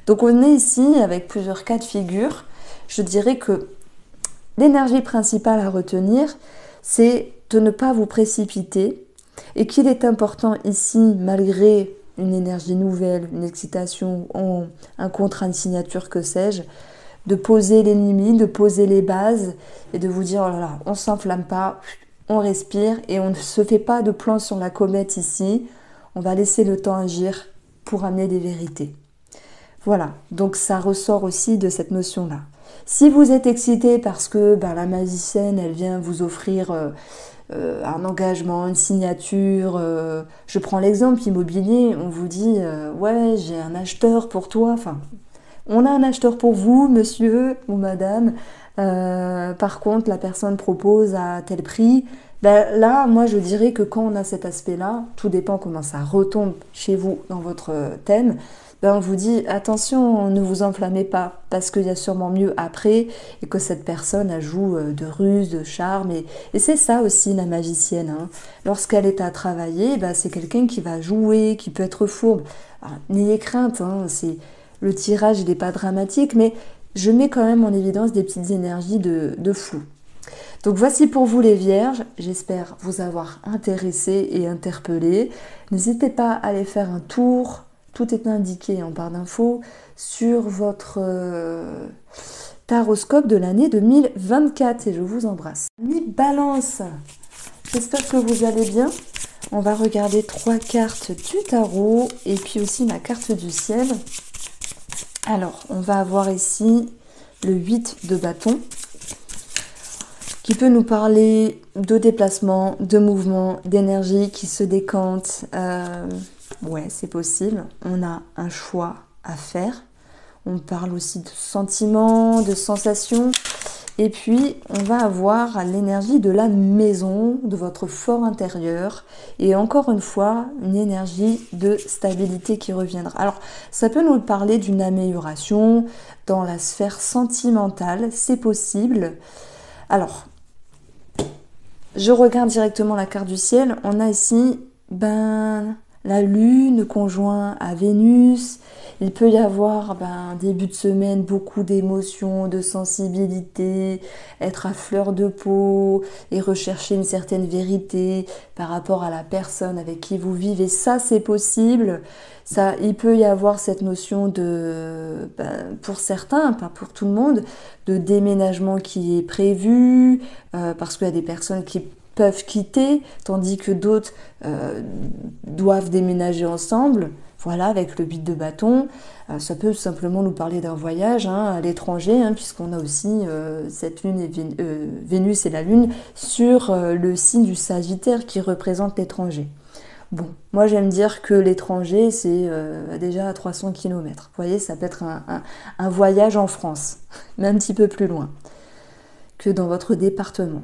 Donc on est ici avec plusieurs cas de figure. Je dirais que l'énergie principale à retenir, c'est de ne pas vous précipiter et qu'il est important ici, malgré une énergie nouvelle, une excitation, un contrat, une signature, que sais-je, de poser les limites, de poser les bases et de vous dire, oh là là, on ne s'enflamme pas, on respire et on ne se fait pas de plan sur la comète ici, on va laisser le temps agir pour amener des vérités. Voilà, donc ça ressort aussi de cette notion-là. Si vous êtes excité parce que la magicienne, elle vient vous offrir un engagement, une signature, je prends l'exemple immobilier, on vous dit ouais, j'ai un acheteur pour toi, enfin, on a un acheteur pour vous, monsieur ou madame, par contre, la personne propose à tel prix. Là, moi, je dirais que quand on a cet aspect-là, tout dépend comment ça retombe chez vous dans votre thème, on vous dit attention, ne vous enflammez pas, parce qu'il y a sûrement mieux après, et que cette personne elle joue de ruse, de charme, et c'est ça aussi la magicienne. Lorsqu'elle est à travailler, c'est quelqu'un qui va jouer, qui peut être fourbe. N'ayez crainte, le tirage n'est pas dramatique, mais je mets quand même en évidence des petites énergies de flou. Donc voici pour vous les Vierges, j'espère vous avoir intéressé et interpellé. N'hésitez pas à aller faire un tour, tout est indiqué en barre d'infos, sur votre taroscope de l'année 2024 et je vous embrasse. Mi-balance, j'espère que vous allez bien. On va regarder 3 cartes du tarot et puis aussi ma carte du ciel. Alors, on va avoir ici le 8 de bâton qui peut nous parler de déplacement, de mouvement, d'énergie qui se décante. Ouais, c'est possible. On a un choix à faire. On parle aussi de sentiments, de sensations. Et puis, on va avoir l'énergie de la maison, de votre fort intérieur. Et encore une fois, une énergie de stabilité qui reviendra. Alors, ça peut nous parler d'une amélioration dans la sphère sentimentale. C'est possible. Alors, je regarde directement la carte du ciel. On a ici, la lune conjoint à Vénus. Il peut y avoir un début de semaine, beaucoup d'émotions, de sensibilité, être à fleur de peau et rechercher une certaine vérité par rapport à la personne avec qui vous vivez. Ça, c'est possible. Ça, il peut y avoir cette notion de, pour certains, pas pour tout le monde, de déménagement qui est prévu, parce qu'il y a des personnes qui peuvent quitter, tandis que d'autres doivent déménager ensemble. Voilà, avec le 8 de bâton, ça peut simplement nous parler d'un voyage à l'étranger, puisqu'on a aussi cette lune et Vénus et la lune sur le signe du Sagittaire qui représente l'étranger. Bon, moi j'aime dire que l'étranger c'est déjà à 300 km. Vous voyez, ça peut être un voyage en France, mais un petit peu plus loin que dans votre département.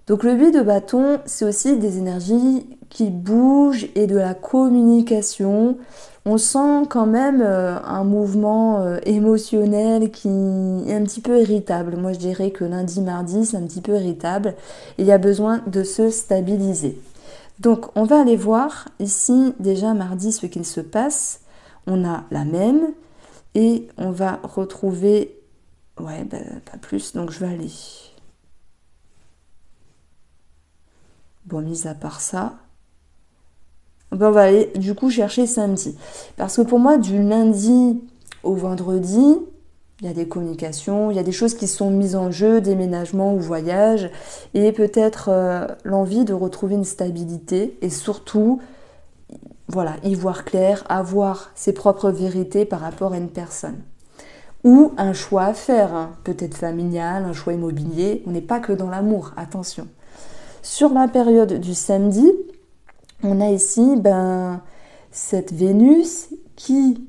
Donc le 8 de bâton, c'est aussi des énergies qui bougent et de la communication. On sent quand même un mouvement émotionnel qui est un petit peu irritable. Moi, je dirais que lundi, mardi, c'est un petit peu irritable. Il y a besoin de se stabiliser. Donc, on va aller voir ici déjà mardi ce qu'il se passe. On a la même et on va retrouver... Ouais, pas plus, donc je vais aller... Bon, mis à part ça, ben on va aller du coup chercher samedi. Parce que pour moi, du lundi au vendredi, il y a des communications, il y a des choses qui sont mises en jeu, déménagement ou voyage, et peut-être l'envie de retrouver une stabilité et surtout, voilà, y voir clair, avoir ses propres vérités par rapport à une personne. Ou un choix à faire, hein, peut-être familial, un choix immobilier. On n'est pas que dans l'amour, attention. Sur la période du samedi, on a ici cette Vénus qui,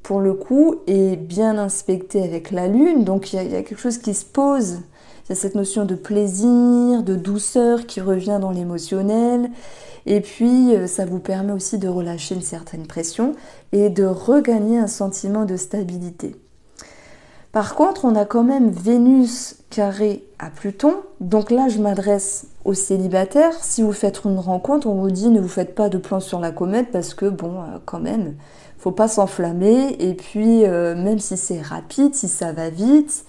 pour le coup, est bien inspectée avec la Lune. Donc il y a quelque chose qui se pose. Il y a cette notion de plaisir, de douceur qui revient dans l'émotionnel. Et puis, ça vous permet aussi de relâcher une certaine pression et de regagner un sentiment de stabilité. Par contre, on a quand même Vénus carré à Pluton. Donc là, je m'adresse aux célibataires. Si vous faites une rencontre, on vous dit ne vous faites pas de plan sur la comète parce que, quand même, faut pas s'enflammer. Et puis, même si c'est rapide, si ça va vite,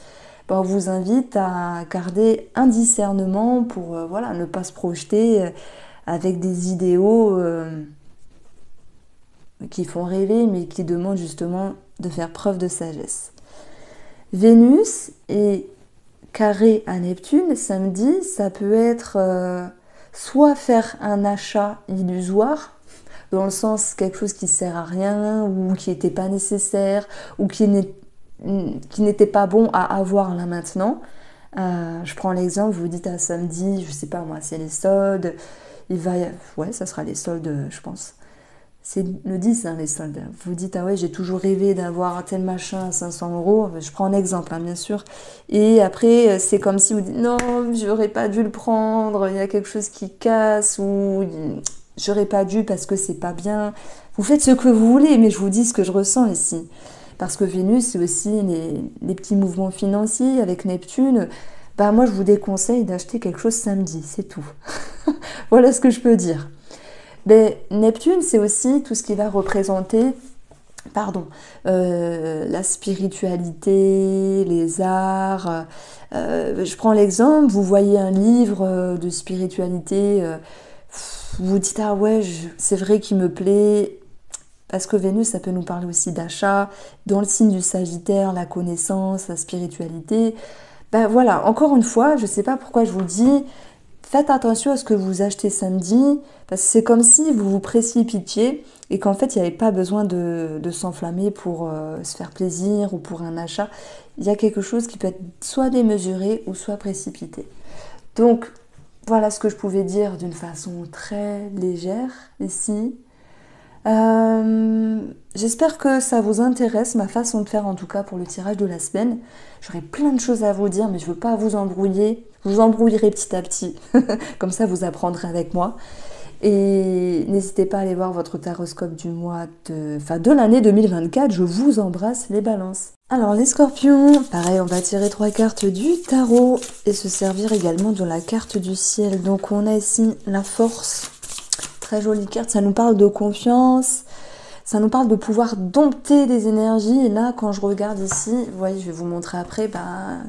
on vous invite à garder un discernement pour ne pas se projeter avec des idéaux qui font rêver, mais qui demandent justement de faire preuve de sagesse. Vénus est carré à Neptune samedi, ça peut être soit faire un achat illusoire, dans le sens quelque chose qui sert à rien ou qui n'était pas nécessaire ou qui n'était pas bon à avoir là maintenant. Je prends l'exemple, vous dites à samedi, je sais pas moi, c'est les soldes, ça sera les soldes, je pense. C'est le 10, hein, les soldes. Vous dites, ah ouais, j'ai toujours rêvé d'avoir un tel machin à 500 €. Je prends un exemple, hein, bien sûr. Et après, c'est comme si vous dites, non, j'aurais pas dû le prendre, il y a quelque chose qui casse, ou j'aurais pas dû parce que c'est pas bien. Vous faites ce que vous voulez, mais je vous dis ce que je ressens ici. Parce que Vénus, c'est aussi les petits mouvements financiers avec Neptune. Moi, je vous déconseille d'acheter quelque chose samedi, c'est tout. Voilà ce que je peux dire. Neptune, c'est aussi tout ce qui va représenter la spiritualité, les arts. Je prends l'exemple, vous voyez un livre de spiritualité, vous vous dites, ah ouais, c'est vrai qu'il me plaît, parce que Vénus, ça peut nous parler aussi d'achat, dans le signe du Sagittaire, la connaissance, la spiritualité. Encore une fois, je ne sais pas pourquoi je vous le dis, faites attention à ce que vous achetez samedi, parce que c'est comme si vous vous précipitiez et qu'en fait, il n'y avait pas besoin de s'enflammer pour se faire plaisir ou pour un achat. Il y a quelque chose qui peut être soit démesuré ou soit précipité. Donc, voilà ce que je pouvais dire d'une façon très légère ici. J'espère que ça vous intéresse, ma façon de faire en tout cas pour le tirage de la semaine. J'aurais plein de choses à vous dire, mais je ne veux pas vous embrouiller. Je vous embrouillerai petit à petit, comme ça vous apprendrez avec moi. Et n'hésitez pas à aller voir votre taroscope du mois de l'année 2024. Je vous embrasse les balances. Alors les scorpions, pareil, on va tirer 3 cartes du tarot et se servir également de la carte du ciel. Donc on a ici la force. Très jolie carte, ça nous parle de confiance, ça nous parle de pouvoir dompter des énergies. Et là, quand je regarde ici, vous voyez, je vais vous montrer après,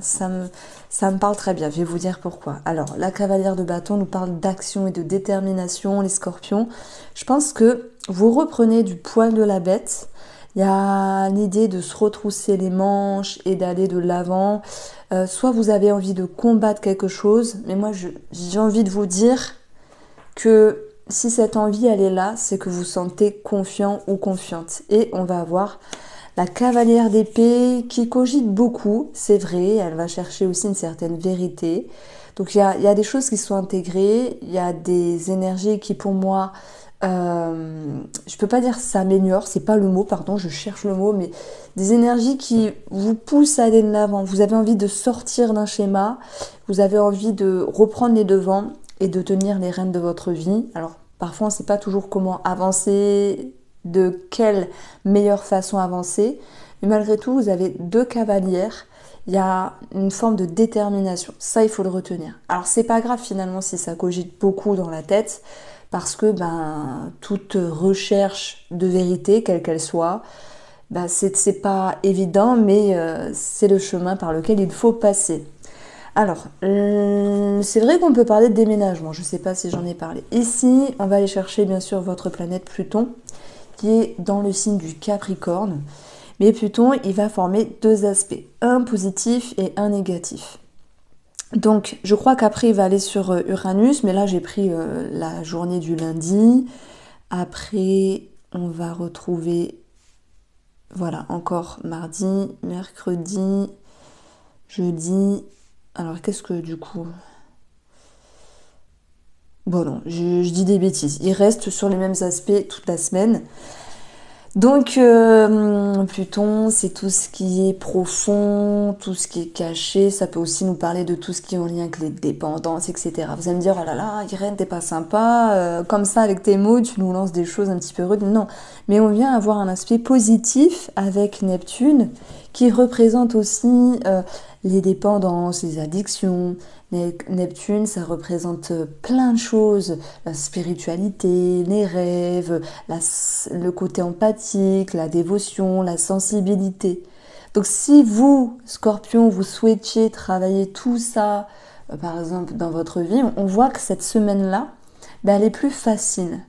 ça me parle très bien. Je vais vous dire pourquoi. Alors, la cavalière de bâton nous parle d'action et de détermination, les scorpions. Je pense que vous reprenez du poil de la bête. Il y a l'idée de se retrousser les manches et d'aller de l'avant. Soit vous avez envie de combattre quelque chose, mais moi, j'ai envie de vous dire que si cette envie, elle est là, c'est que vous sentez confiant ou confiante. Et on va avoir la cavalière d'épée qui cogite beaucoup, c'est vrai, elle va chercher aussi une certaine vérité. Donc il y a des choses qui sont intégrées, il y a des énergies qui pour moi je peux pas dire s'améliore, c'est pas le mot, pardon, je cherche le mot, mais des énergies qui vous poussent à aller de l'avant. Vous avez envie de sortir d'un schéma, vous avez envie de reprendre les devants et de tenir les rênes de votre vie. Alors parfois on ne sait pas toujours comment avancer, de quelle meilleure façon avancer, mais malgré tout vous avez deux cavalières. Il y a une forme de détermination, ça il faut le retenir. Alors c'est pas grave finalement si ça cogite beaucoup dans la tête, parce que toute recherche de vérité, quelle qu'elle soit, c'est pas évident, mais c'est le chemin par lequel il faut passer. Alors, c'est vrai qu'on peut parler de déménagement, je ne sais pas si j'en ai parlé. Ici, on va aller chercher bien sûr votre planète Pluton, qui est dans le signe du Capricorne. Mais Pluton, il va former deux aspects, un positif et un négatif. Donc, je crois qu'après, il va aller sur Uranus, mais là, j'ai pris la journée du lundi. Après, on va retrouver, voilà, encore mardi, mercredi, jeudi. Alors, qu'est-ce que du coup... Bon, non, je dis des bêtises. Il reste sur les mêmes aspects toute la semaine. Donc, Pluton, c'est tout ce qui est profond, tout ce qui est caché. Ça peut aussi nous parler de tout ce qui est en lien avec les dépendances, etc. Vous allez me dire, oh là là, Irène, t'es pas sympa. Comme ça, avec tes mots, tu nous lances des choses un petit peu rudes. Non, mais on vient avoir un aspect positif avec Neptune, qui représente aussi les dépendances, les addictions. Neptune, ça représente plein de choses, la spiritualité, les rêves, le côté empathique, la dévotion, la sensibilité. Donc si vous, Scorpion, vous souhaitiez travailler tout ça, par exemple dans votre vie, on voit que cette semaine-là, elle est plus facile.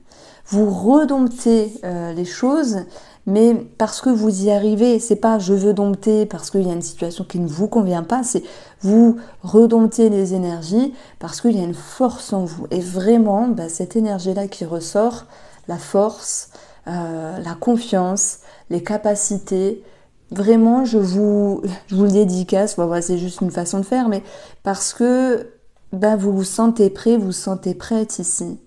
Vous redomptez les choses, mais parce que vous y arrivez, c'est pas je veux dompter parce qu'il y a une situation qui ne vous convient pas, c'est vous redomptez les énergies parce qu'il y a une force en vous. Et vraiment, cette énergie-là qui ressort, la force, la confiance, les capacités, vraiment, je vous le dédicace. Voilà, c'est juste une façon de faire, mais parce que vous vous sentez prêt, vous vous sentez prête ici.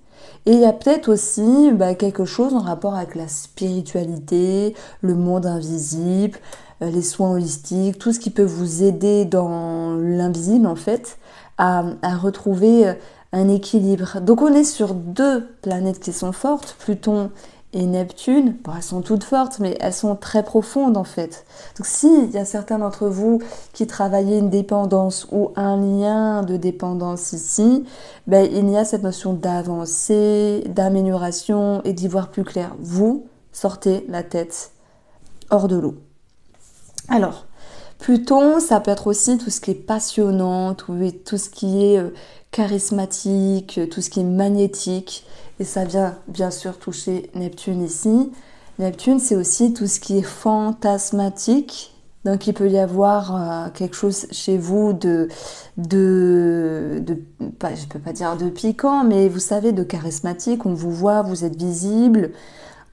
Et il y a peut-être aussi quelque chose en rapport avec la spiritualité, le monde invisible, les soins holistiques, tout ce qui peut vous aider dans l'invisible en fait, à retrouver un équilibre. Donc on est sur deux planètes qui sont fortes, Pluton et Neptune. Bon, elles sont toutes fortes, mais elles sont très profondes en fait. Donc s'il y a certains d'entre vous qui travaillaient une dépendance ou un lien de dépendance ici, il y a cette notion d'avancée, d'amélioration et d'y voir plus clair. Vous sortez la tête hors de l'eau. Alors, Pluton, ça peut être aussi tout ce qui est passionnant, tout ce qui est charismatique, tout ce qui est magnétique. Et ça vient bien sûr toucher Neptune ici. Neptune, c'est aussi tout ce qui est fantasmatique. Donc il peut y avoir quelque chose chez vous je peux pas dire de piquant, mais vous savez, de charismatique. On vous voit, vous êtes visible.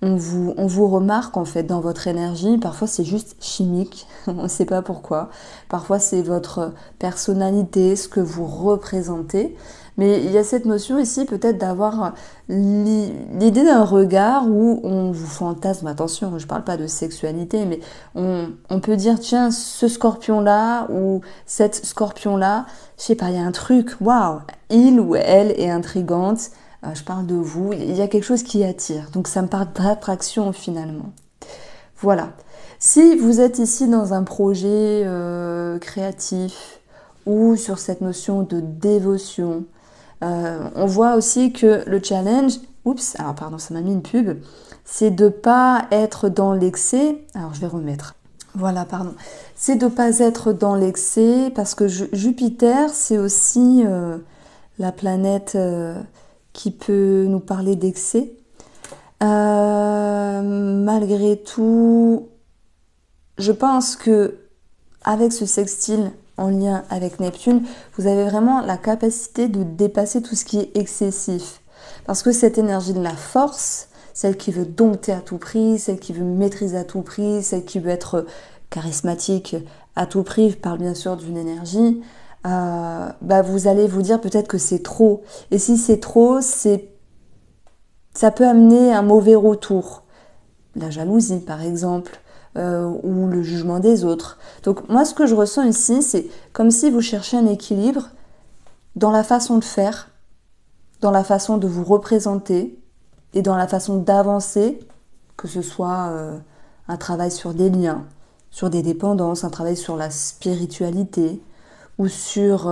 On vous remarque en fait dans votre énergie. Parfois c'est juste chimique, on ne sait pas pourquoi. Parfois c'est votre personnalité, ce que vous représentez. Mais il y a cette notion ici peut-être d'avoir l'idée d'un regard où on vous fantasme. Attention, je ne parle pas de sexualité, mais on peut dire tiens, ce scorpion-là ou cette scorpion-là, je sais pas, il y a un truc, waouh, il ou elle est intrigante. Je parle de vous, il y a quelque chose qui attire. Donc ça me parle d'attraction finalement. Voilà. Si vous êtes ici dans un projet créatif ou sur cette notion de dévotion, on voit aussi que le challenge, alors pardon, ça m'a mis une pub, c'est de ne pas être dans l'excès. Alors je vais remettre. Voilà, pardon. C'est de ne pas être dans l'excès parce que Jupiter, c'est aussi la planète... qui peut nous parler d'excès. Malgré tout, je pense que avec ce sextile en lien avec Neptune, vous avez vraiment la capacité de dépasser tout ce qui est excessif. Parce que cette énergie de la force, celle qui veut dompter à tout prix, celle qui veut maîtriser à tout prix, celle qui veut être charismatique à tout prix, je parle bien sûr d'une énergie, vous allez vous dire peut-être que c'est trop. Et si c'est trop, c'est Ça peut amener un mauvais retour, la jalousie par exemple, ou le jugement des autres. Donc moi ce que je ressens ici, c'est comme si vous cherchez un équilibre dans la façon de faire, dans la façon de vous représenter et dans la façon d'avancer, que ce soit un travail sur des liens, sur des dépendances, un travail sur la spiritualité ou sur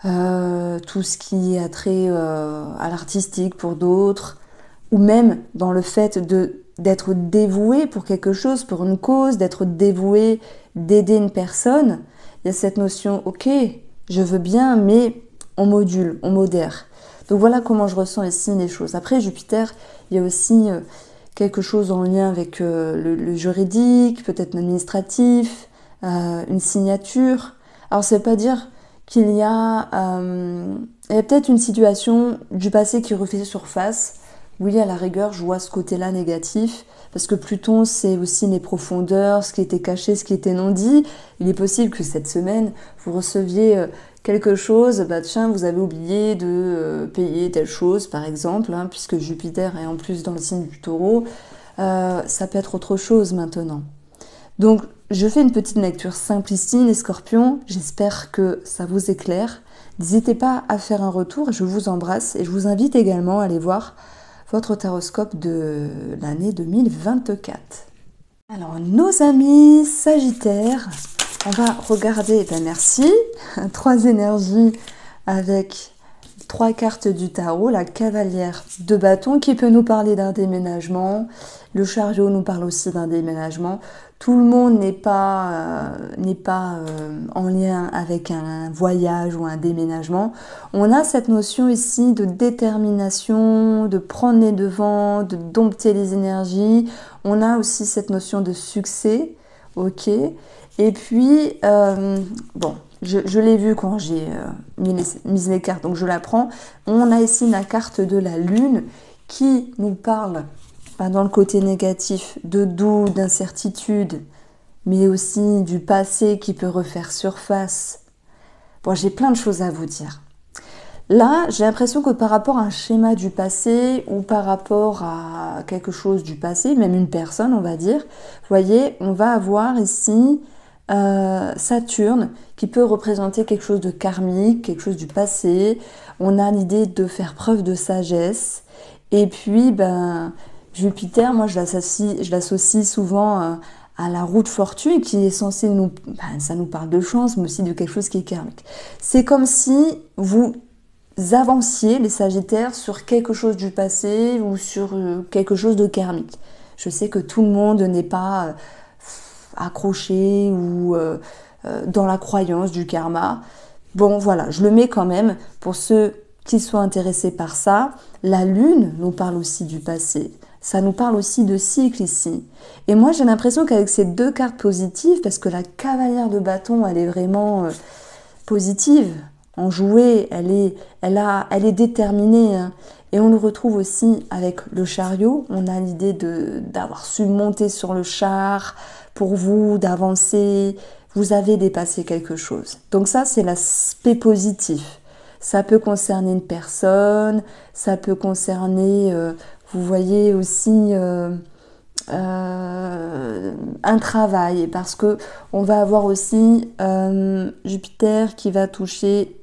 tout ce qui a trait à l'artistique pour d'autres, ou même dans le fait d'être dévoué pour quelque chose, pour une cause, d'être dévoué, d'aider une personne. Il y a cette notion, ok, je veux bien, mais on module, on modère. Donc voilà comment je ressens ici les choses. Après Jupiter, il y a aussi quelque chose en lien avec le juridique, peut-être l'administratif, une signature. Alors ça ne veut pas dire qu'il y a peut-être une situation du passé qui refait surface. Oui, à la rigueur, je vois ce côté-là négatif, parce que Pluton, c'est aussi les profondeurs, ce qui était caché, ce qui était non dit. Il est possible que cette semaine, vous receviez quelque chose, bah tiens, vous avez oublié de payer telle chose, par exemple, hein, puisque Jupiter est en plus dans le signe du Taureau. Ça peut être autre chose maintenant. Donc, je fais une petite lecture simple ici, les scorpions. J'espère que ça vous éclaire. N'hésitez pas à faire un retour. Je vous embrasse et je vous invite également à aller voir votre taroscope de l'année 2024. Alors, nos amis Sagittaires, on va regarder, ben merci, 3 énergies avec 3 cartes du tarot, la cavalière de bâton qui peut nous parler d'un déménagement, le chariot nous parle aussi d'un déménagement. Tout le monde n'est pas en lien avec un voyage ou un déménagement. On a cette notion ici de détermination, de prendre les devants, de dompter les énergies. On a aussi cette notion de succès, ok. Et puis, bon, je l'ai vu quand j'ai mis les cartes, donc je la prends. On a ici la carte de la lune qui nous parle, dans le côté négatif, de doute, d'incertitude, mais aussi du passé qui peut refaire surface. Bon, j'ai plein de choses à vous dire. Là, j'ai l'impression que par rapport à un schéma du passé ou par rapport à quelque chose du passé, même une personne, on va dire, vous voyez, on va avoir ici Saturne qui peut représenter quelque chose de karmique, quelque chose du passé. On a l'idée de faire preuve de sagesse. Et puis, Jupiter, moi je l'associe souvent à la roue de fortune qui est censée ça nous parle de chance, mais aussi de quelque chose qui est karmique. C'est comme si vous avanciez, les Sagittaires, sur quelque chose du passé ou sur quelque chose de karmique. Je sais que tout le monde n'est pas accroché ou dans la croyance du karma. Bon, voilà, je le mets quand même pour ceux qui soient intéressés par ça. La lune nous parle aussi du passé. Ça nous parle aussi de cycle ici. Et moi, j'ai l'impression qu'avec ces 2 cartes positives, parce que la cavalière de bâton, elle est vraiment positive, enjouée, elle est déterminée. Hein. Et on le retrouve aussi avec le chariot. On a l'idée d'avoir su monter sur le char pour vous, d'avancer. Vous avez dépassé quelque chose. Donc ça, c'est l'aspect positif. Ça peut concerner une personne, ça peut concerner, vous voyez aussi un travail, parce que on va avoir aussi Jupiter qui va toucher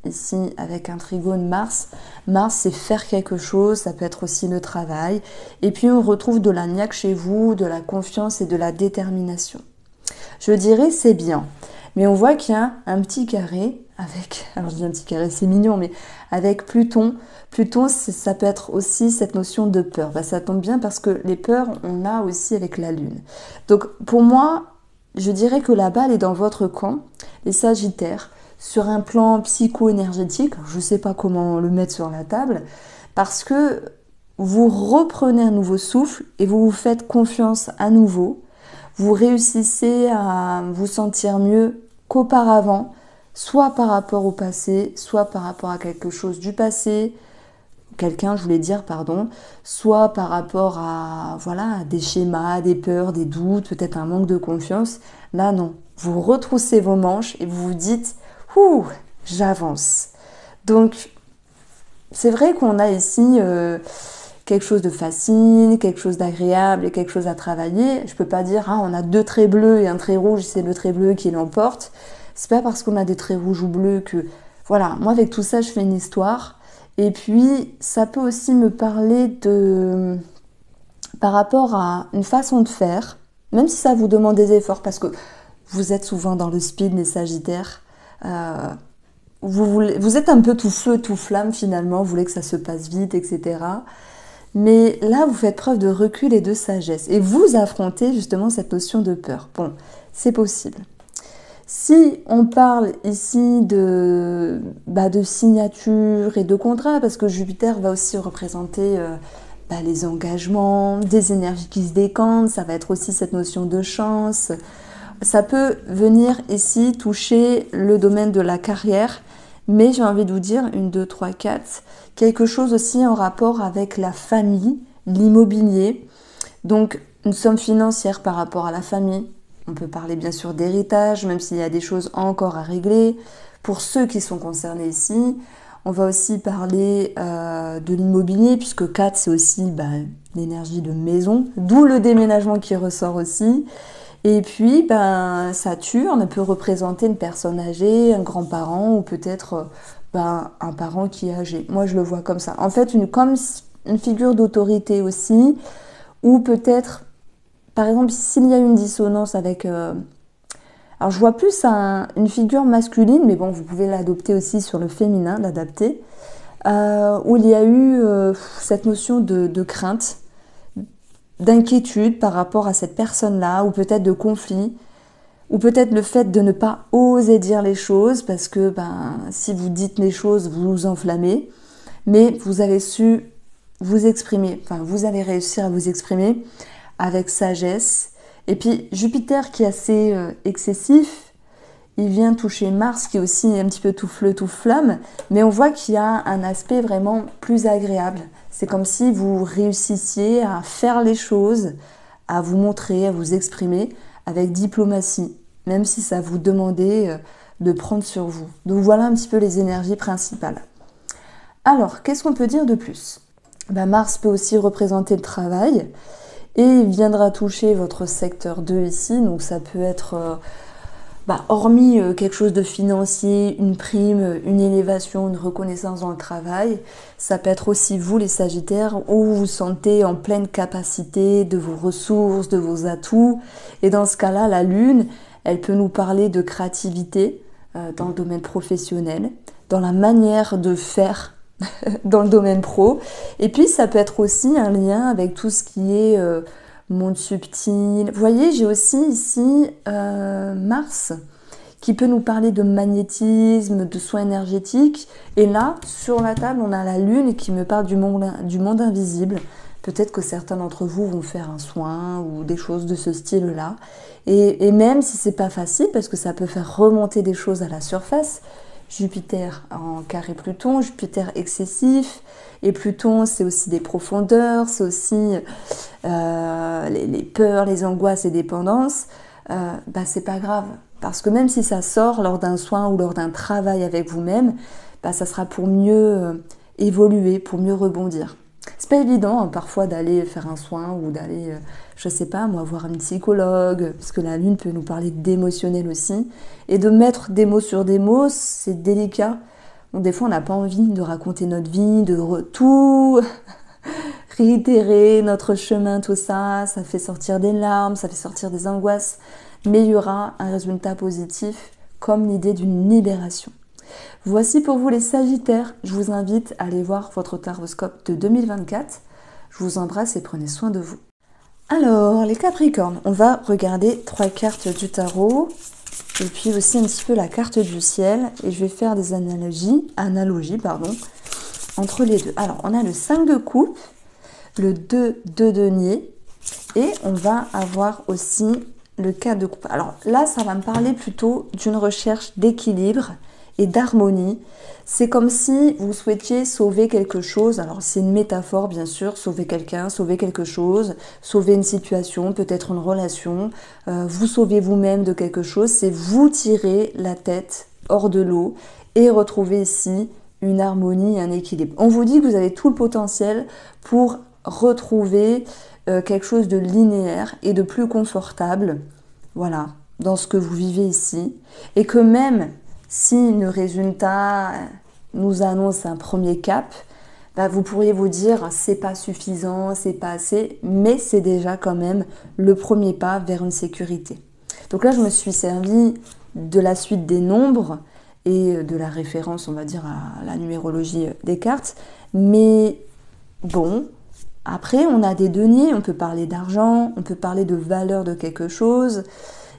ici avec un trigone Mars. Mars, c'est faire quelque chose, ça peut être aussi le travail. Et puis on retrouve de la niaque chez vous, de la confiance et de la détermination. Je dirais c'est bien, mais on voit qu'il y a un petit carré avec, alors je dis un petit carré, c'est mignon, mais avec Pluton. Pluton, ça peut être aussi cette notion de peur. Ça tombe bien parce que les peurs, on a aussi avec la Lune. Donc pour moi, je dirais que la balle est dans votre camp, les Sagittaires, sur un plan psycho-énergétique. Je ne sais pas comment le mettre sur la table, parce que vous reprenez un nouveau souffle et vous vous faites confiance à nouveau. Vous réussissez à vous sentir mieux qu'auparavant, soit par rapport au passé, soit par rapport à quelque chose du passé, quelqu'un, je voulais dire, pardon, soit par rapport à des schémas, des peurs, des doutes, peut-être un manque de confiance. Là, non. Vous retroussez vos manches et vous vous dites « Ouh, j'avance ». Donc, c'est vrai qu'on a ici quelque chose de facile, quelque chose d'agréable et quelque chose à travailler. Je peux pas dire, ah, on a 2 traits bleus et un trait rouge, c'est le trait bleu qui l'emporte. C'est pas parce qu'on a des traits rouges ou bleus que... Voilà, moi avec tout ça, je fais une histoire. Et puis, ça peut aussi me parler de... par rapport à une façon de faire, même si ça vous demande des efforts, parce que vous êtes souvent dans le speed, les Sagittaires. Vous êtes un peu tout feu, tout flamme finalement, vous voulez que ça se passe vite, etc. Mais là, vous faites preuve de recul et de sagesse. Et vous affrontez justement cette notion de peur. Bon, c'est possible. Si on parle ici de signature et de contrat, parce que Jupiter va aussi représenter les engagements, des énergies qui se décantent, ça va être aussi cette notion de chance. Ça peut venir ici toucher le domaine de la carrière, mais j'ai envie de vous dire, 1, 2, 3, 4, quelque chose aussi en rapport avec la famille, l'immobilier, donc une somme financière par rapport à la famille. On peut parler bien sûr d'héritage, même s'il y a des choses encore à régler. Pour ceux qui sont concernés ici, on va aussi parler de l'immobilier, puisque 4, c'est aussi l'énergie de maison, d'où le déménagement qui ressort aussi. Et puis, Saturne peut représenter une personne âgée, un grand-parent, ou peut-être un parent qui est âgé. Moi, je le vois comme ça. En fait, comme une figure d'autorité aussi, ou peut-être... Par exemple, s'il y a une dissonance avec... alors, je vois plus une figure masculine, mais bon, vous pouvez l'adopter aussi sur le féminin, l'adapter, où il y a eu cette notion de crainte, d'inquiétude par rapport à cette personne-là, ou peut-être de conflit, ou peut-être le fait de ne pas oser dire les choses, parce que si vous dites les choses, vous vous enflammez, mais vous avez su vous exprimer, vous allez réussir à vous exprimer avec sagesse. Et puis Jupiter qui est assez excessif, il vient toucher Mars qui est aussi un petit peu tout feu, tout flamme, mais on voit qu'il y a un aspect vraiment plus agréable. C'est comme si vous réussissiez à faire les choses, à vous montrer, à vous exprimer avec diplomatie, même si ça vous demandait de prendre sur vous. Donc voilà un petit peu les énergies principales. Alors, qu'est-ce qu'on peut dire de plus ? Mars peut aussi représenter le travail, et il viendra toucher votre secteur 2 ici, donc ça peut être, hormis quelque chose de financier, une prime, une élévation, une reconnaissance dans le travail, ça peut être aussi vous les Sagittaires, où vous vous sentez en pleine capacité de vos ressources, de vos atouts, et dans ce cas-là, la Lune, elle peut nous parler de créativité dans le domaine professionnel, dans la manière de faire dans le domaine pro. Et puis, ça peut être aussi un lien avec tout ce qui est monde subtil. Vous voyez, j'ai aussi ici Mars qui peut nous parler de magnétisme, de soins énergétiques. Et là, sur la table, on a la Lune qui me parle du monde invisible. Peut-être que certains d'entre vous vont faire un soin ou des choses de ce style-là. Et même si c'est pas facile, parce que ça peut faire remonter des choses à la surface, Jupiter en carré Pluton, Jupiter excessif, et Pluton c'est aussi des profondeurs, c'est aussi les peurs, les angoisses et dépendances, c'est pas grave, parce que même si ça sort lors d'un soin ou lors d'un travail avec vous-même, ça sera pour mieux évoluer, pour mieux rebondir. C'est pas évident parfois d'aller faire un soin ou d'aller, je sais pas moi, voir un psychologue, parce que la Lune peut nous parler d'émotionnel aussi. Et de mettre des mots sur des mots, c'est délicat. Donc des fois on n'a pas envie de raconter notre vie, de tout réitérer, notre chemin, tout ça. Ça fait sortir des larmes, ça fait sortir des angoisses. Mais il y aura un résultat positif, comme l'idée d'une libération. Voici pour vous les Sagittaires, je vous invite à aller voir votre taroscope de 2024. Je vous embrasse et prenez soin de vous. Alors, les Capricornes, on va regarder 3 cartes du tarot et puis aussi un petit peu la carte du ciel et je vais faire des analogies entre les deux. Alors, on a le 5 de coupe, le 2 de denier et on va avoir aussi le 4 de coupe. Alors là, ça va me parler plutôt d'une recherche d'équilibre et d'harmonie. C'est comme si vous souhaitiez sauver quelque chose. Alors c'est une métaphore bien sûr, sauver quelqu'un, sauver quelque chose, sauver une situation, peut-être une relation. Vous sauvez vous-même de quelque chose, c'est vous tirer la tête hors de l'eau et retrouver ici une harmonie, un équilibre. On vous dit que vous avez tout le potentiel pour retrouver quelque chose de linéaire et de plus confortable, voilà, dans ce que vous vivez ici. Et que même si le résultat nous annonce un premier cap, bah, vous pourriez vous dire c'est pas suffisant, c'est pas assez, mais c'est déjà quand même le premier pas vers une sécurité. Donc là, je me suis servi de la suite des nombres et de la référence, on va dire, à la numérologie des cartes. Mais bon, après, on a des deniers, on peut parler d'argent, on peut parler de valeur de quelque chose.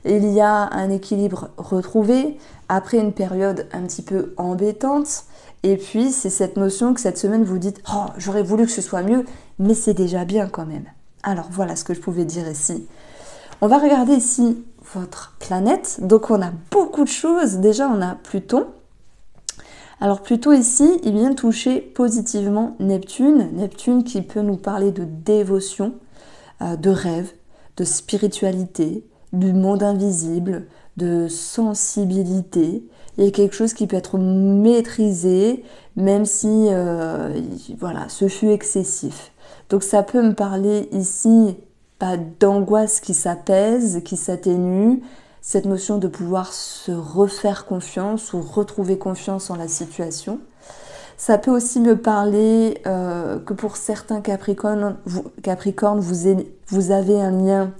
Il y a un équilibre retrouvé après une période un petit peu embêtante. Et puis, c'est cette notion que cette semaine, vous dites « Oh, j'aurais voulu que ce soit mieux, mais c'est déjà bien quand même. » Alors, voilà ce que je pouvais dire ici. On va regarder ici votre planète. Donc, on a beaucoup de choses. Déjà, on a Pluton. Alors, Pluton ici, il vient toucher positivement Neptune. Neptune qui peut nous parler de dévotion, de rêve, de spiritualité, du monde invisible, de sensibilité. Il y a quelque chose qui peut être maîtrisé, même si voilà, ce fut excessif. Donc ça peut me parler ici pas d'angoisse qui s'apaise, qui s'atténue, cette notion de pouvoir se refaire confiance ou retrouver confiance en la situation. Ça peut aussi me parler que pour certains Capricornes, vous avez un lien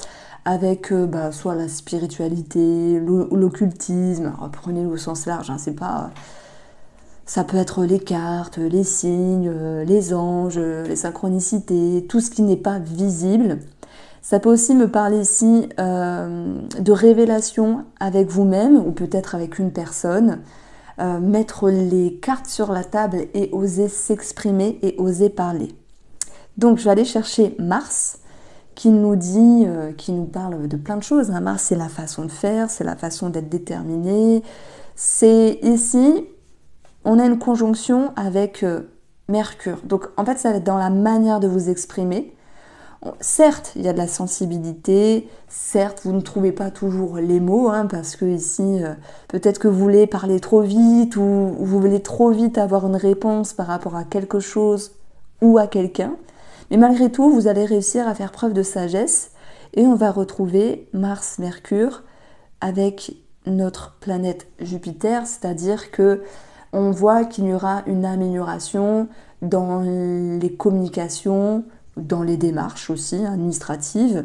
avec soit la spiritualité, l'occultisme, prenez-le au sens large, hein, c'est pas, ça peut être les cartes, les signes, les anges, les synchronicités, tout ce qui n'est pas visible. Ça peut aussi me parler ici de révélation avec vous-même ou peut-être avec une personne, mettre les cartes sur la table et oser s'exprimer et oser parler. Donc je vais aller chercher Mars, qui nous dit, qui nous parle de plein de choses. Mars, c'est la façon de faire, c'est la façon d'être déterminé. C'est ici, on a une conjonction avec Mercure. Donc, en fait, ça va être dans la manière de vous exprimer. Certes, il y a de la sensibilité. Certes, vous ne trouvez pas toujours les mots, hein, parce que ici, peut-être que vous voulez parler trop vite ou vous voulez trop vite avoir une réponse par rapport à quelque chose ou à quelqu'un. Mais malgré tout, vous allez réussir à faire preuve de sagesse et on va retrouver Mars-Mercure avec notre planète Jupiter, c'est-à-dire que on voit qu'il y aura une amélioration dans les communications, dans les démarches aussi administratives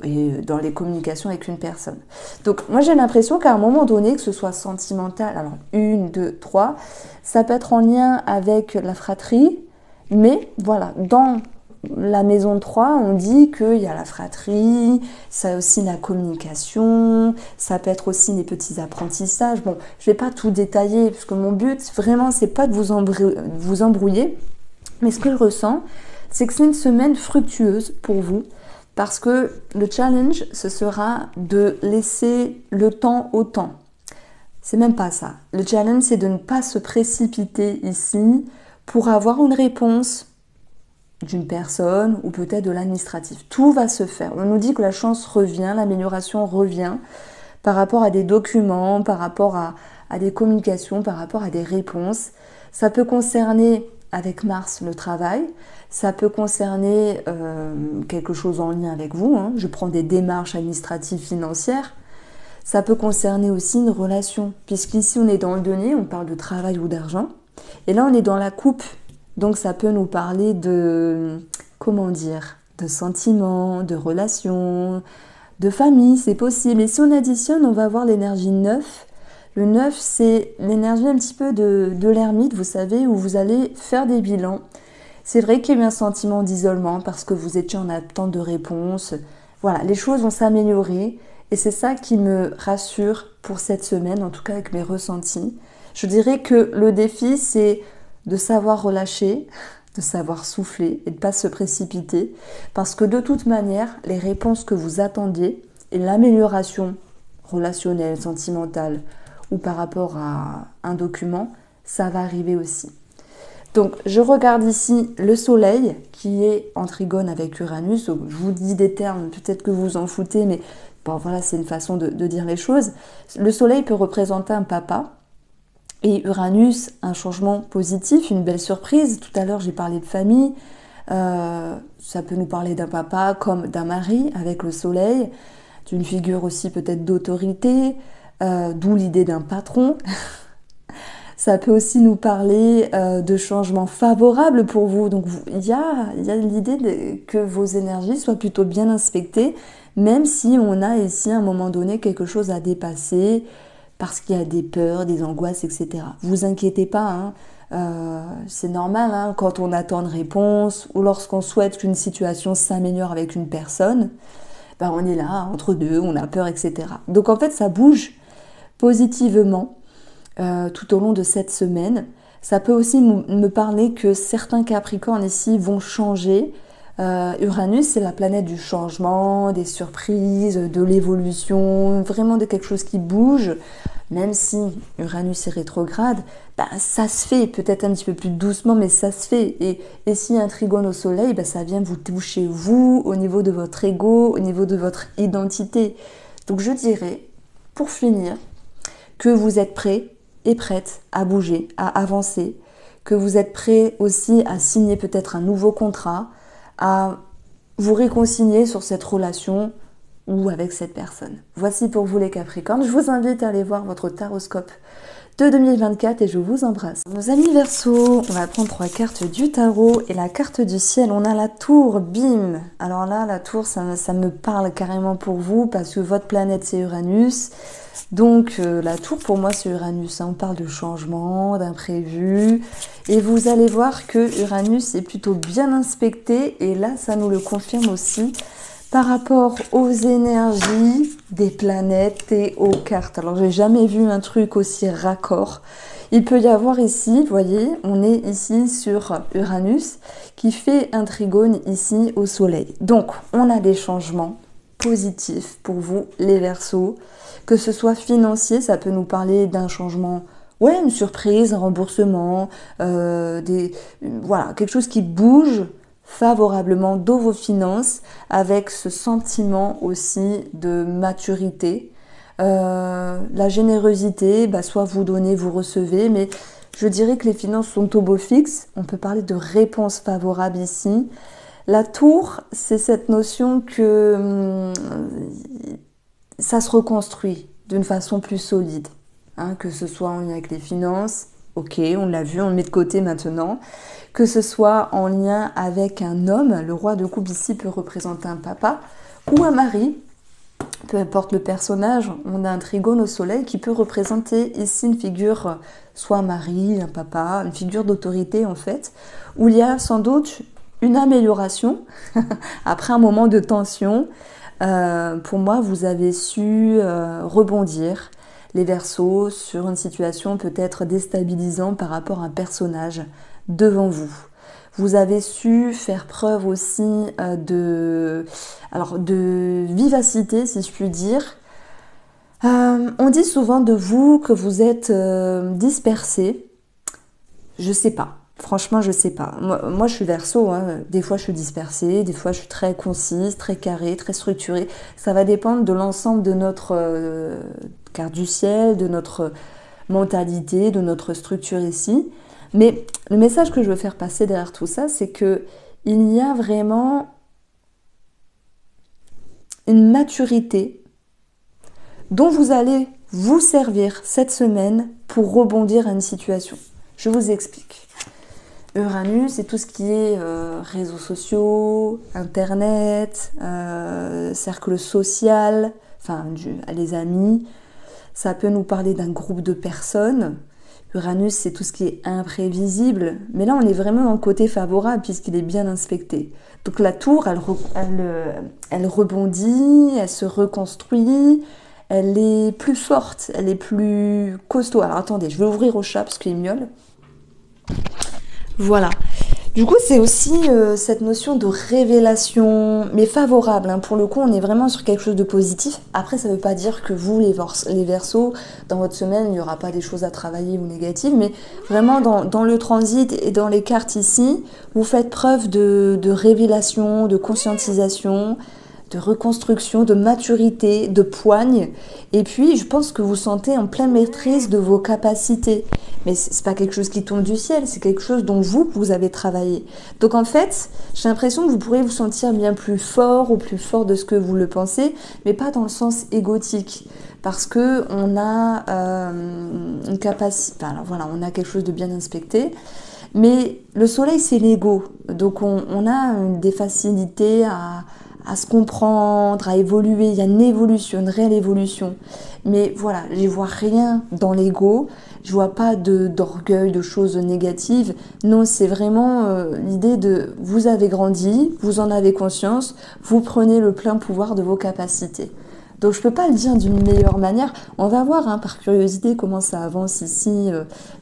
et dans les communications avec une personne. Donc moi j'ai l'impression qu'à un moment donné, que ce soit sentimental, alors 1, 2, 3, ça peut être en lien avec la fratrie, mais voilà, dans la maison 3, on dit qu'il y a la fratrie, ça a aussi la communication, ça peut être aussi les petits apprentissages. Bon, je ne vais pas tout détailler, parce que mon but, vraiment, c'est pas de vous embrouiller, mais ce que je ressens, c'est que c'est une semaine fructueuse pour vous, parce que le challenge, ce sera de laisser le temps au temps. C'est même pas ça. Le challenge, c'est de ne pas se précipiter ici pour avoir une réponse d'une personne ou peut-être de l'administratif. Tout va se faire. On nous dit que la chance revient, l'amélioration revient par rapport à des documents, par rapport à des communications, par rapport à des réponses. Ça peut concerner, avec Mars, le travail. Ça peut concerner quelque chose en lien avec vous. Hein. Je prends des démarches administratives, financières. Ça peut concerner aussi une relation, puisqu'ici on est dans le denier, on parle de travail ou d'argent. Et là on est dans la coupe. Donc ça peut nous parler de, comment dire, de sentiments, de relations, de famille, c'est possible. Et si on additionne, on va avoir l'énergie 9. Le 9, c'est l'énergie un petit peu de l'ermite, vous savez, où vous allez faire des bilans. C'est vrai qu'il y a eu un sentiment d'isolement parce que vous étiez en attente de réponse. Voilà, les choses vont s'améliorer et c'est ça qui me rassure pour cette semaine, en tout cas avec mes ressentis. Je dirais que le défi, c'est de savoir relâcher, de savoir souffler et de ne pas se précipiter. Parce que de toute manière, les réponses que vous attendiez et l'amélioration relationnelle, sentimentale ou par rapport à un document, ça va arriver aussi. Donc je regarde ici le soleil qui est en trigone avec Uranus. Donc, je vous dis des termes, peut-être que vous vous en foutez, mais bon, voilà, c'est une façon de dire les choses. Le soleil peut représenter un papa. Et Uranus, un changement positif, une belle surprise. Tout à l'heure, j'ai parlé de famille. Ça peut nous parler d'un papa comme d'un mari avec le soleil, d'une figure aussi peut-être d'autorité, d'où l'idée d'un patron. Ça peut aussi nous parler de changements favorables pour vous. Donc il y a l'idée que vos énergies soient plutôt bien inspectées, même si on a ici à un moment donné quelque chose à dépasser, parce qu'il y a des peurs, des angoisses, etc. Vous inquiétez pas, hein. C'est normal hein, quand on attend une réponse ou lorsqu'on souhaite qu'une situation s'améliore avec une personne, ben on est là entre deux, on a peur, etc. Donc en fait ça bouge positivement tout au long de cette semaine. Ça peut aussi me parler que certains Capricornes ici vont changer. Uranus, c'est la planète du changement, des surprises, de l'évolution, vraiment de quelque chose qui bouge. Même si Uranus est rétrograde, bah, ça se fait, peut-être un petit peu plus doucement, mais ça se fait. Et s'il y a un trigone au soleil, bah, ça vient vous toucher, vous, au niveau de votre ego, au niveau de votre identité. Donc je dirais, pour finir, que vous êtes prêts et prête à bouger, à avancer, que vous êtes prêt aussi à signer peut-être un nouveau contrat, à vous réconcilier sur cette relation ou avec cette personne. Voici pour vous les Capricornes. Je vous invite à aller voir votre taroscope de 2024 et je vous embrasse. Nos amis Verseaux, on va prendre 3 cartes du tarot et la carte du ciel, on a la tour, bim. Alors là, la tour, ça me parle carrément pour vous parce que votre planète c'est Uranus. Donc la tour pour moi c'est Uranus, hein. On parle de changement, d'imprévu et vous allez voir que Uranus est plutôt bien inspecté et là ça nous le confirme aussi par rapport aux énergies des planètes et aux cartes. Alors j'ai jamais vu un truc aussi raccord. Il peut y avoir ici, vous voyez, on est ici sur Uranus qui fait un trigone ici au soleil. Donc on a des changements positifs pour vous les Verseaux. Que ce soit financier, ça peut nous parler d'un changement, ouais, une surprise, un remboursement, voilà, quelque chose qui bouge favorablement dans vos finances avec ce sentiment aussi de maturité. La générosité, bah, soit vous donnez, vous recevez, mais je dirais que les finances sont au beau fixe. On peut parler de réponses favorables ici. La tour, c'est cette notion que ça se reconstruit d'une façon plus solide, hein, que ce soit en lien avec les finances, ok, on l'a vu, on le met de côté maintenant, que ce soit en lien avec un homme, le roi de coupe ici peut représenter un papa, ou un mari, peu importe le personnage, on a un trigone au soleil qui peut représenter ici une figure, soit un mari, un papa, une figure d'autorité en fait, où il y a sans doute une amélioration après un moment de tension. Pour moi, vous avez su rebondir, les Verseaux, sur une situation peut-être déstabilisante par rapport à un personnage devant vous. Vous avez su faire preuve aussi de vivacité, si je puis dire. On dit souvent de vous que vous êtes dispersé. Je sais pas. Franchement, je sais pas. Moi je suis Verseau, hein. Des fois je suis dispersée, des fois je suis très concise, très carrée, très structurée. Ça va dépendre de l'ensemble de notre carte du ciel, de notre mentalité, de notre structure ici. Mais le message que je veux faire passer derrière tout ça, c'est que il y a vraiment une maturité dont vous allez vous servir cette semaine pour rebondir à une situation. Je vous explique. Uranus, c'est tout ce qui est réseaux sociaux, internet, cercle social, enfin les amis. Ça peut nous parler d'un groupe de personnes. Uranus, c'est tout ce qui est imprévisible. Mais là, on est vraiment dans le côté favorable puisqu'il est bien inspecté. Donc la tour, elle rebondit, elle se reconstruit, elle est plus forte, elle est plus costaud. Alors attendez, je vais ouvrir au chat parce qu'il miaule. Voilà. Du coup, c'est aussi cette notion de révélation, mais favorable. Hein. Pour le coup, on est vraiment sur quelque chose de positif. Après, ça ne veut pas dire que vous, les Verseaux, dans votre semaine, il n'y aura pas des choses à travailler ou négatives, mais vraiment dans le transit et dans les cartes ici, vous faites preuve de révélation, de conscientisation, de reconstruction, de maturité, de poigne. Et puis, je pense que vous sentez en pleine maîtrise de vos capacités. Mais c'est pas quelque chose qui tombe du ciel, c'est quelque chose dont vous avez travaillé. Donc en fait, j'ai l'impression que vous pourrez vous sentir bien plus fort ou plus fort de ce que vous le pensez, mais pas dans le sens égotique. Parce que on a une capacité, enfin, voilà, on a quelque chose de bien inspecté. Mais le soleil, c'est l'ego. Donc on a des facilités à se comprendre, à évoluer. Il y a une évolution, une réelle évolution. Mais voilà, je vois rien dans l'ego. Je vois pas d'orgueil, de choses négatives. Non, c'est vraiment l'idée de vous avez grandi, vous en avez conscience, vous prenez le plein pouvoir de vos capacités. Donc je peux pas le dire d'une meilleure manière. On va voir hein, par curiosité comment ça avance ici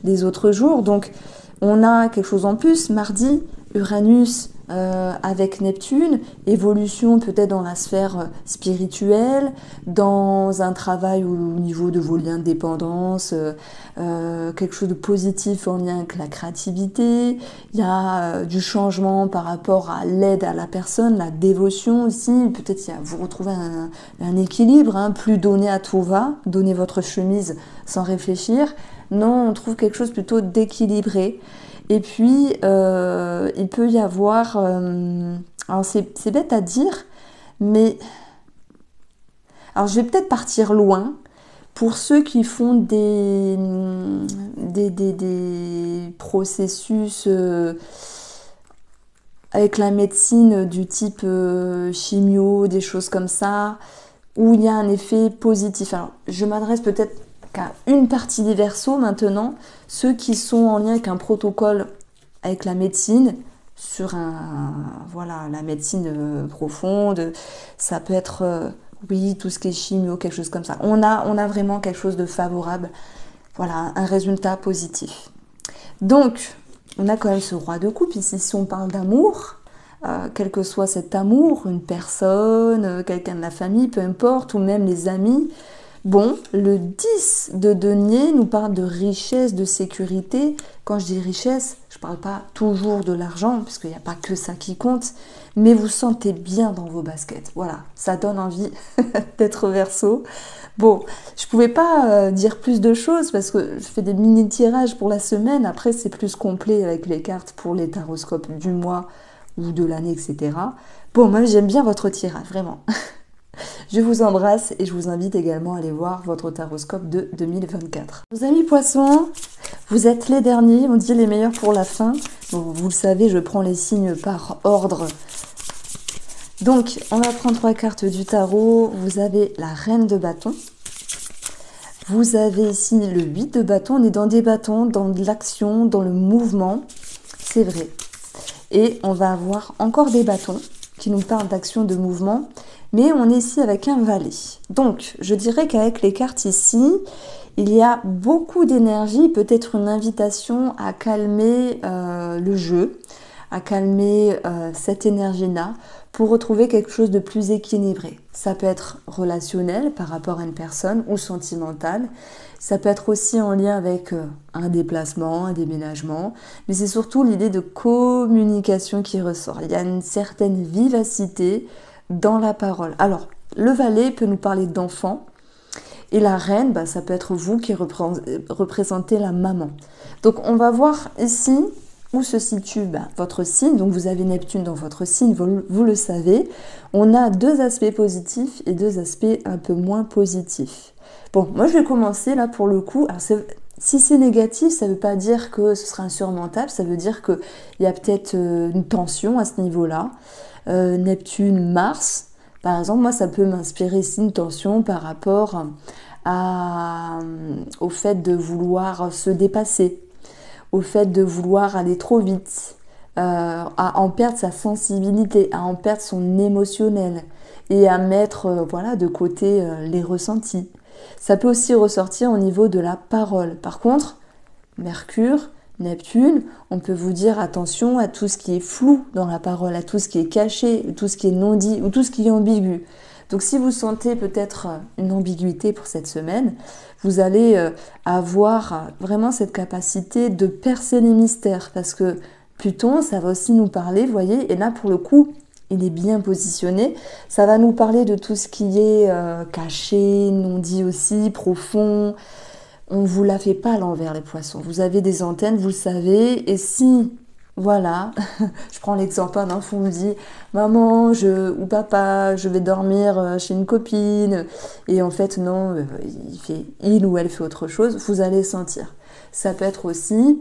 les autres jours. Donc on a quelque chose en plus, mardi, Uranus avec Neptune, évolution peut-être dans la sphère spirituelle, dans un travail au niveau de vos liens de dépendance, quelque chose de positif en lien avec la créativité, il y a du changement par rapport à l'aide à la personne, la dévotion aussi, peut-être vous retrouvez un équilibre, hein, plus donner à tout va, donner votre chemise sans réfléchir, non, on trouve quelque chose plutôt d'équilibré. Et puis, il peut y avoir... alors, c'est bête à dire, mais... Alors, je vais peut-être partir loin. Pour ceux qui font des processus avec la médecine du type chimio, des choses comme ça, où il y a un effet positif. Alors, je m'adresse peut-être qu'à une partie des Verseaux maintenant, ceux qui sont en lien avec un protocole avec la médecine, sur voilà, la médecine profonde, ça peut être, oui, tout ce qui est chimio, quelque chose comme ça. On a vraiment quelque chose de favorable, voilà, un résultat positif. Donc, on a quand même ce roi de coupe ici, si on parle d'amour, quel que soit cet amour, une personne, quelqu'un de la famille, peu importe, ou même les amis. Bon, le 10 de denier nous parle de richesse, de sécurité. Quand je dis richesse, je ne parle pas toujours de l'argent, parce qu'il n'y a pas que ça qui compte, mais vous sentez bien dans vos baskets. Voilà, ça donne envie d'être Verseau. Bon, je ne pouvais pas dire plus de choses, parce que je fais des mini-tirages pour la semaine. Après, c'est plus complet avec les cartes pour les taroscopes du mois ou de l'année, etc. Bon, moi, j'aime bien votre tirage, vraiment. Je vous embrasse et je vous invite également à aller voir votre taroscope de 2024. Nos amis poissons, vous êtes les derniers, on dit les meilleurs pour la fin. Bon, vous le savez, je prends les signes par ordre. Donc, on va prendre 3 cartes du tarot. Vous avez la reine de bâton. Vous avez ici le 8 de bâton. On est dans des bâtons, dans de l'action, dans le mouvement. C'est vrai. Et on va avoir encore des bâtons qui nous parlent d'action, de mouvement. Mais on est ici avec un valet. Donc, je dirais qu'avec les cartes ici, il y a beaucoup d'énergie, peut-être une invitation à calmer le jeu, à calmer cette énergie-là pour retrouver quelque chose de plus équilibré. Ça peut être relationnel par rapport à une personne ou sentimental. Ça peut être aussi en lien avec un déplacement, un déménagement. Mais c'est surtout l'idée de communication qui ressort. Il y a une certaine vivacité dans la parole. Alors, le valet peut nous parler d'enfants et la reine, bah, ça peut être vous qui représentez la maman. Donc, on va voir ici où se situe votre signe. Donc, vous avez Neptune dans votre signe, vous le savez. On a 2 aspects positifs et 2 aspects un peu moins positifs. Bon, moi, je vais commencer là pour le coup. Alors, si c'est négatif, ça ne veut pas dire que ce sera insurmontable. Ça veut dire qu'il y a peut-être une tension à ce niveau-là. Neptune, Mars, par exemple, moi ça peut m'inspirer ici une tension par rapport au fait de vouloir se dépasser, au fait de vouloir aller trop vite, à en perdre sa sensibilité, à en perdre son émotionnel et à mettre voilà, de côté les ressentis. Ça peut aussi ressortir au niveau de la parole. Par contre, Mercure, Neptune, on peut vous dire attention à tout ce qui est flou dans la parole, à tout ce qui est caché, tout ce qui est non dit ou tout ce qui est ambigu. Donc si vous sentez peut-être une ambiguïté pour cette semaine, vous allez avoir vraiment cette capacité de percer les mystères parce que Pluton, ça va aussi nous parler, vous voyez, et là pour le coup, il est bien positionné. Ça va nous parler de tout ce qui est caché, non dit aussi, profond. On ne vous la fait pas à l'envers, les poissons. Vous avez des antennes, vous le savez. Et si, voilà, je prends l'exemple d'un enfant, vous dit maman ou papa, je vais dormir chez une copine. Et en fait, non, il ou elle fait autre chose. Vous allez sentir. Ça peut être aussi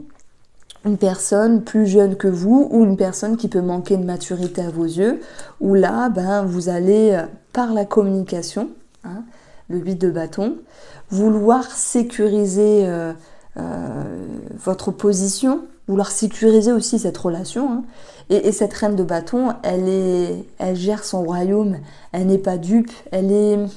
une personne plus jeune que vous ou une personne qui peut manquer de maturité à vos yeux, où là, vous allez, par la communication, hein, le 8 de bâton, vouloir sécuriser votre position, vouloir sécuriser aussi cette relation. Hein. Et cette reine de bâton, elle gère son royaume, elle n'est pas dupe, elle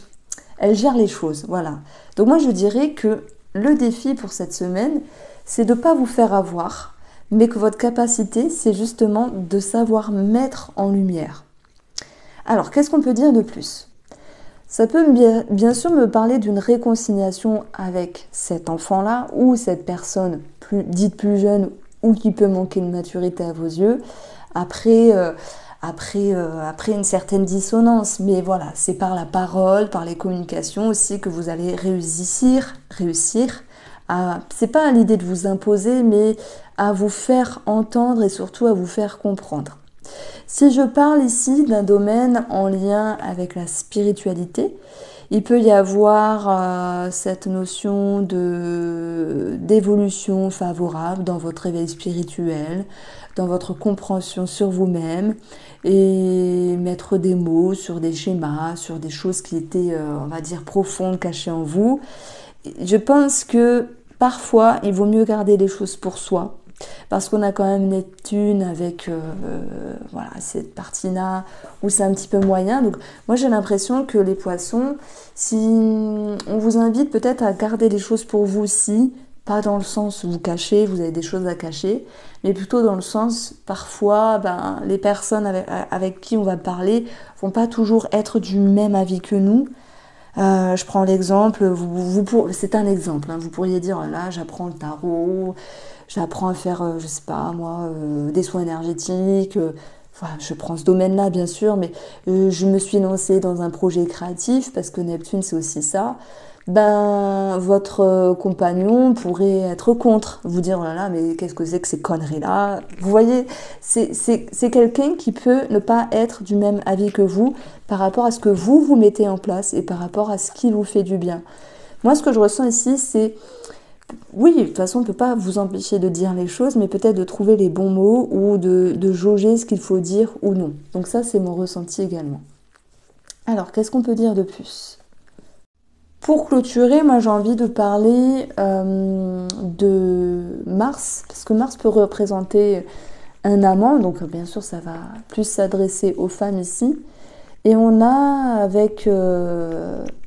gère les choses. Voilà. Donc moi, je dirais que le défi pour cette semaine, c'est de ne pas vous faire avoir, mais que votre capacité, c'est justement de savoir mettre en lumière. Alors, qu'est-ce qu'on peut dire de plus ? Ça peut bien sûr me parler d'une réconciliation avec cet enfant-là ou cette personne dite plus jeune ou qui peut manquer de maturité à vos yeux après une certaine dissonance. Mais voilà, c'est par la parole, par les communications aussi que vous allez réussir c'est pas l'idée de vous imposer, mais à vous faire entendre et surtout à vous faire comprendre. Si je parle ici d'un domaine en lien avec la spiritualité, il peut y avoir cette notion d'évolution favorable dans votre éveil spirituel, dans votre compréhension sur vous-même et mettre des mots sur des schémas, sur des choses qui étaient, on va dire, profondes, cachées en vous. Je pense que parfois, il vaut mieux garder les choses pour soi, parce qu'on a quand même Neptune avec cette partie-là où c'est un petit peu moyen. Donc moi, j'ai l'impression que les poissons, si on vous invite peut-être à garder les choses pour vous aussi, pas dans le sens où vous cachez, vous avez des choses à cacher, mais plutôt dans le sens, parfois, les personnes avec qui on va parler vont pas toujours être du même avis que nous. Je prends l'exemple, c'est un exemple, hein, vous pourriez dire, là j'apprends le tarot, j'apprends à faire, je sais pas moi, des soins énergétiques, je prends ce domaine-là bien sûr, mais je me suis lancée dans un projet créatif, parce que Neptune c'est aussi ça. Votre compagnon pourrait être contre, vous dire, oh là là, mais qu'est-ce que c'est que ces conneries-là ? Vous voyez, c'est quelqu'un qui peut ne pas être du même avis que vous par rapport à ce que vous mettez en place et par rapport à ce qui vous fait du bien. Moi, ce que je ressens ici, c'est, oui, de toute façon, on ne peut pas vous empêcher de dire les choses, mais peut-être de trouver les bons mots ou de jauger ce qu'il faut dire ou non. Donc ça, c'est mon ressenti également. Alors, qu'est-ce qu'on peut dire de plus ? Pour clôturer, moi j'ai envie de parler de Mars, parce que Mars peut représenter un amant, donc bien sûr ça va plus s'adresser aux femmes ici. Et on a avec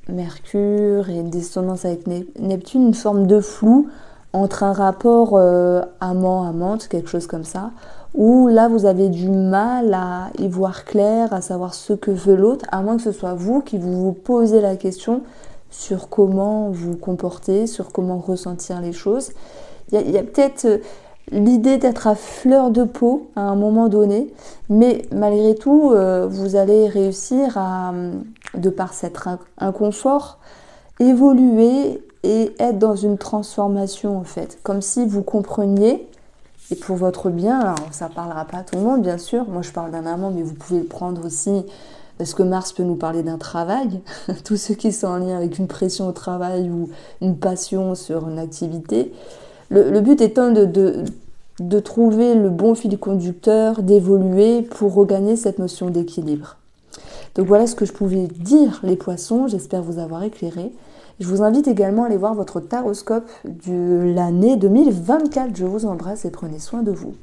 Mercure et une dissonance avec Neptune une forme de flou entre un rapport amant-amante, quelque chose comme ça, où là vous avez du mal à y voir clair, à savoir ce que veut l'autre, à moins que ce soit vous qui vous posez la question sur comment vous comporter, sur comment ressentir les choses. Il y a peut-être l'idée d'être à fleur de peau à un moment donné, mais malgré tout, vous allez réussir à, de par cet inconfort, évoluer et être dans une transformation en fait, comme si vous compreniez, et pour votre bien, alors ça parlera pas à tout le monde bien sûr, moi je parle d'un amant, mais vous pouvez le prendre aussi, parce que Mars peut nous parler d'un travail, tous ceux qui sont en lien avec une pression au travail ou une passion sur une activité. Le but étant de trouver le bon fil conducteur, d'évoluer pour regagner cette notion d'équilibre. Donc voilà ce que je pouvais dire les poissons, j'espère vous avoir éclairé. Je vous invite également à aller voir votre taroscope de l'année 2024. Je vous embrasse et prenez soin de vous.